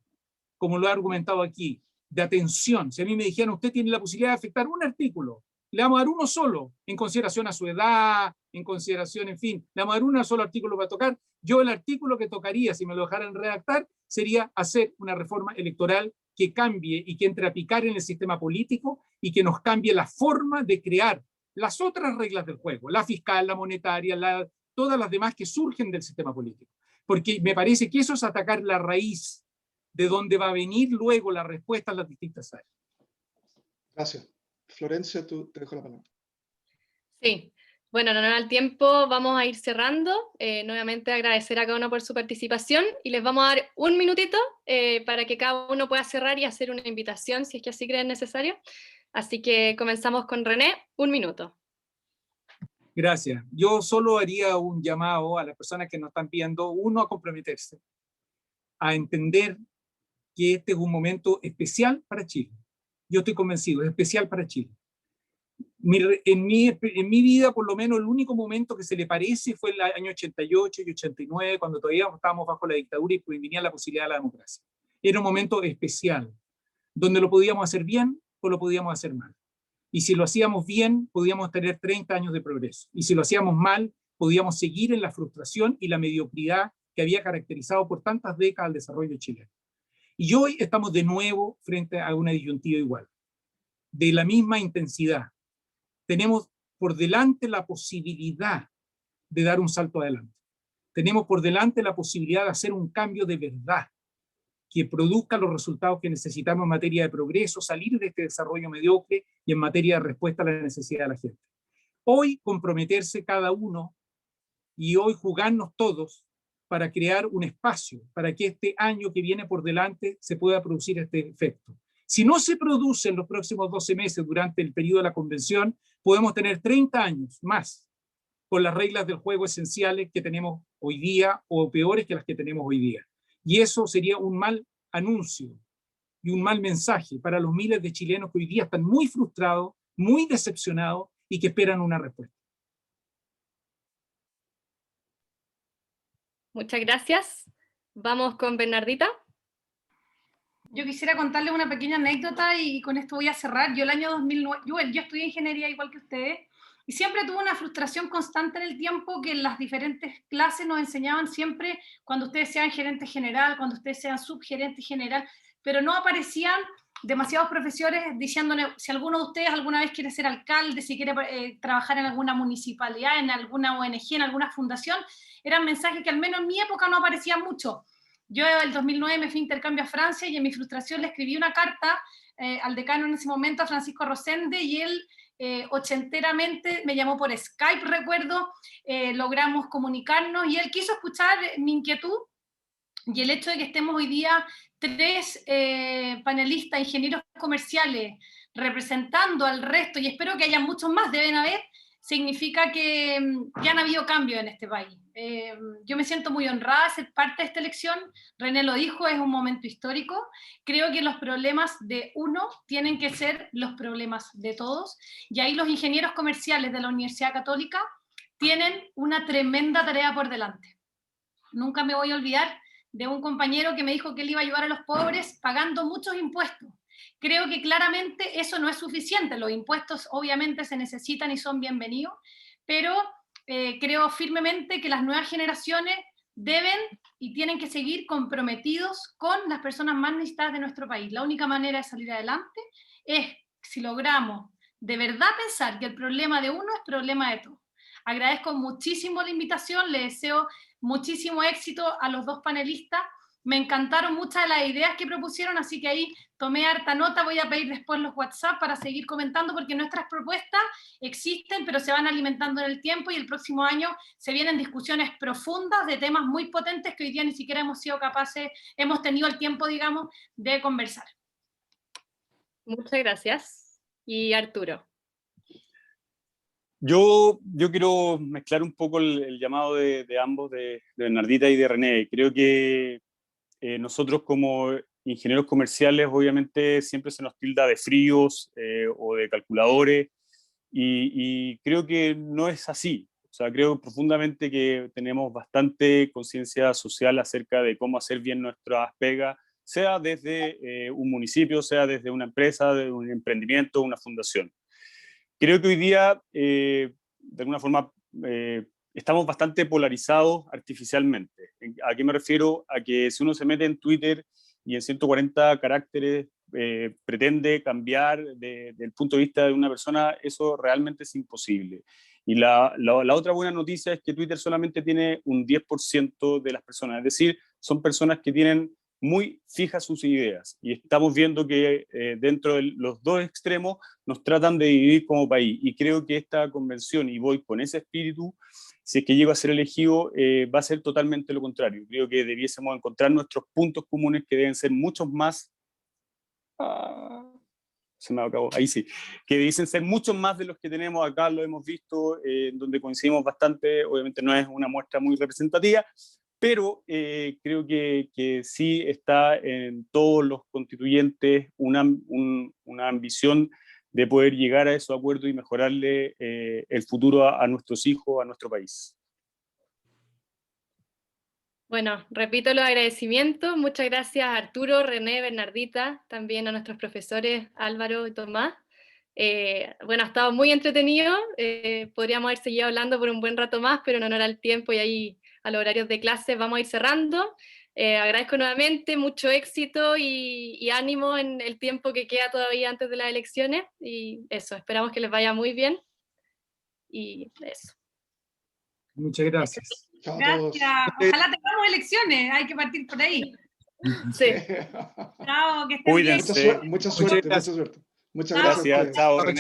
como lo he argumentado aquí, de atención, si a mí me dijeran, usted tiene la posibilidad de afectar un artículo, le vamos a dar uno solo, en consideración a su edad, en consideración, en fin, le vamos a dar un solo artículo para tocar. Yo el artículo que tocaría, si me lo dejaran redactar, sería hacer una reforma electoral que cambie y que entre a picar en el sistema político y que nos cambie la forma de crear las otras reglas del juego, la fiscal, la monetaria, todas las demás que surgen del sistema político. Porque me parece que eso es atacar la raíz de donde va a venir luego la respuesta a las distintas áreas.
Gracias. Florencia, te dejo la palabra.
Sí, bueno, en honor al tiempo vamos a ir cerrando. Nuevamente agradecer a cada uno por su participación y les vamos a dar un minutito para que cada uno pueda cerrar y hacer una invitación si es que así creen necesario. Así que comenzamos con René, 1 minuto.
Gracias. Yo solo haría un llamado a las personas que nos están pidiendo, uno, a comprometerse, a entender que este es un momento especial para Chile. Yo estoy convencido, es especial para Chile. En mi vida, por lo menos, el único momento que se le parece fue el año 88 y 89, cuando todavía estábamos bajo la dictadura y venía la posibilidad de la democracia. Era un momento especial, donde lo podíamos hacer bien o lo podíamos hacer mal. Y si lo hacíamos bien, podíamos tener 30 años de progreso. Y si lo hacíamos mal, podíamos seguir en la frustración y la mediocridad que había caracterizado por tantas décadas el desarrollo chileno. Y hoy estamos de nuevo frente a una disyuntiva igual, de la misma intensidad. Tenemos por delante la posibilidad de dar un salto adelante. Tenemos por delante la posibilidad de hacer un cambio de verdad, que produzca los resultados que necesitamos en materia de progreso, salir de este desarrollo mediocre y en materia de respuesta a la necesidad de la gente. Hoy comprometerse cada uno y hoy jugarnos todos para crear un espacio para que este año que viene por delante se pueda producir este efecto. Si no se produce en los próximos 12 meses durante el periodo de la convención, podemos tener 30 años más con las reglas del juego esenciales que tenemos hoy día o peores que las que tenemos hoy día. Y eso sería un mal anuncio y un mal mensaje para los miles de chilenos que hoy día están muy frustrados, muy decepcionados y que esperan una respuesta.
Muchas gracias. Vamos con Bernardita.
Yo quisiera contarles una pequeña anécdota y con esto voy a cerrar. Yo el año 2009, yo estudié ingeniería igual que ustedes, y siempre tuve una frustración constante en el tiempo que en las diferentes clases nos enseñaban siempre cuando ustedes sean gerente general, cuando ustedes sean subgerente general, pero no aparecían demasiados profesores diciéndole si alguno de ustedes alguna vez quiere ser alcalde, si quiere trabajar en alguna municipalidad, en alguna ONG, en alguna fundación. Eran mensajes que al menos en mi época no aparecían mucho. Yo en el 2009 me fui a intercambio a Francia y en mi frustración le escribí una carta al decano en ese momento, a Francisco Rosende, y él ochenteramente me llamó por Skype, recuerdo, logramos comunicarnos y él quiso escuchar mi inquietud y el hecho de que estemos hoy día 3 panelistas, ingenieros comerciales, representando al resto, y espero que haya muchos más, deben haber, significa que han habido cambios en este país. Yo me siento muy honrada de ser parte de esta elección. René lo dijo, es un momento histórico. Creo que los problemas de uno tienen que ser los problemas de todos, y ahí los ingenieros comerciales de la Universidad Católica tienen una tremenda tarea por delante. Nunca me voy a olvidar de un compañero que me dijo que él iba a ayudar a los pobres pagando muchos impuestos. Creo que claramente eso no es suficiente. Los impuestos obviamente se necesitan y son bienvenidos, pero creo firmemente que las nuevas generaciones deben y tienen que seguir comprometidos con las personas más necesitadas de nuestro país. La única manera de salir adelante es si logramos de verdad pensar que el problema de uno es problema de todos. Agradezco muchísimo la invitación, le deseo muchísimo éxito a los dos panelistas. Me encantaron muchas de las ideas que propusieron, así que ahí tomé harta nota. Voy a pedir después los WhatsApp para seguir comentando, porque nuestras propuestas existen, pero se van alimentando en el tiempo, y el próximo año se vienen discusiones profundas de temas muy potentes que hoy día ni siquiera hemos sido capaces, hemos tenido el tiempo, digamos, de conversar.
Muchas gracias. Y Arturo.
Yo quiero mezclar un poco el llamado de ambos, de Bernardita y de René. Creo que nosotros como ingenieros comerciales obviamente siempre se nos tilda de fríos o de calculadores, y creo que no es así. O sea, creo profundamente que tenemos bastante conciencia social acerca de cómo hacer bien nuestras pegas, sea desde un municipio, sea desde una empresa, de un emprendimiento, una fundación. Creo que hoy día, de alguna forma, estamos bastante polarizados artificialmente. ¿A qué me refiero? A que si uno se mete en Twitter y en 140 caracteres pretende cambiar del punto de vista de una persona, eso realmente es imposible. Y la otra buena noticia es que Twitter solamente tiene un 10% de las personas, es decir, son personas que tienen muy fijas sus ideas, y estamos viendo que dentro de los dos extremos nos tratan de dividir como país, y creo que esta convención, y voy con ese espíritu, si es que llego a ser elegido, va a ser totalmente lo contrario. Creo que debiésemos encontrar nuestros puntos comunes, que deben ser muchos más, se me acabó, ahí sí, que dicen ser muchos más de los que tenemos acá, lo hemos visto, donde coincidimos bastante. Obviamente no es una muestra muy representativa, pero creo que sí está en todos los constituyentes una ambición de poder llegar a esos acuerdos y mejorarle el futuro a nuestros hijos, a nuestro país.
Bueno, repito los agradecimientos. Muchas gracias a Arturo, René, Bernardita, también a nuestros profesores Álvaro y Tomás. Bueno, ha estado muy entretenido. Podríamos haber seguido hablando por un buen rato más, pero en honor al tiempo y ahí a los horarios de clase vamos a ir cerrando. Agradezco nuevamente, mucho éxito y ánimo en el tiempo que queda todavía antes de las elecciones, y eso, esperamos que les vaya muy bien, y eso.
Muchas gracias.
Gracias. Ojalá tengamos elecciones, hay que partir por ahí.
Sí.
Chao, que estén bien.
Cuídense.
Mucha suerte. Muchas gracias.
Chao, René.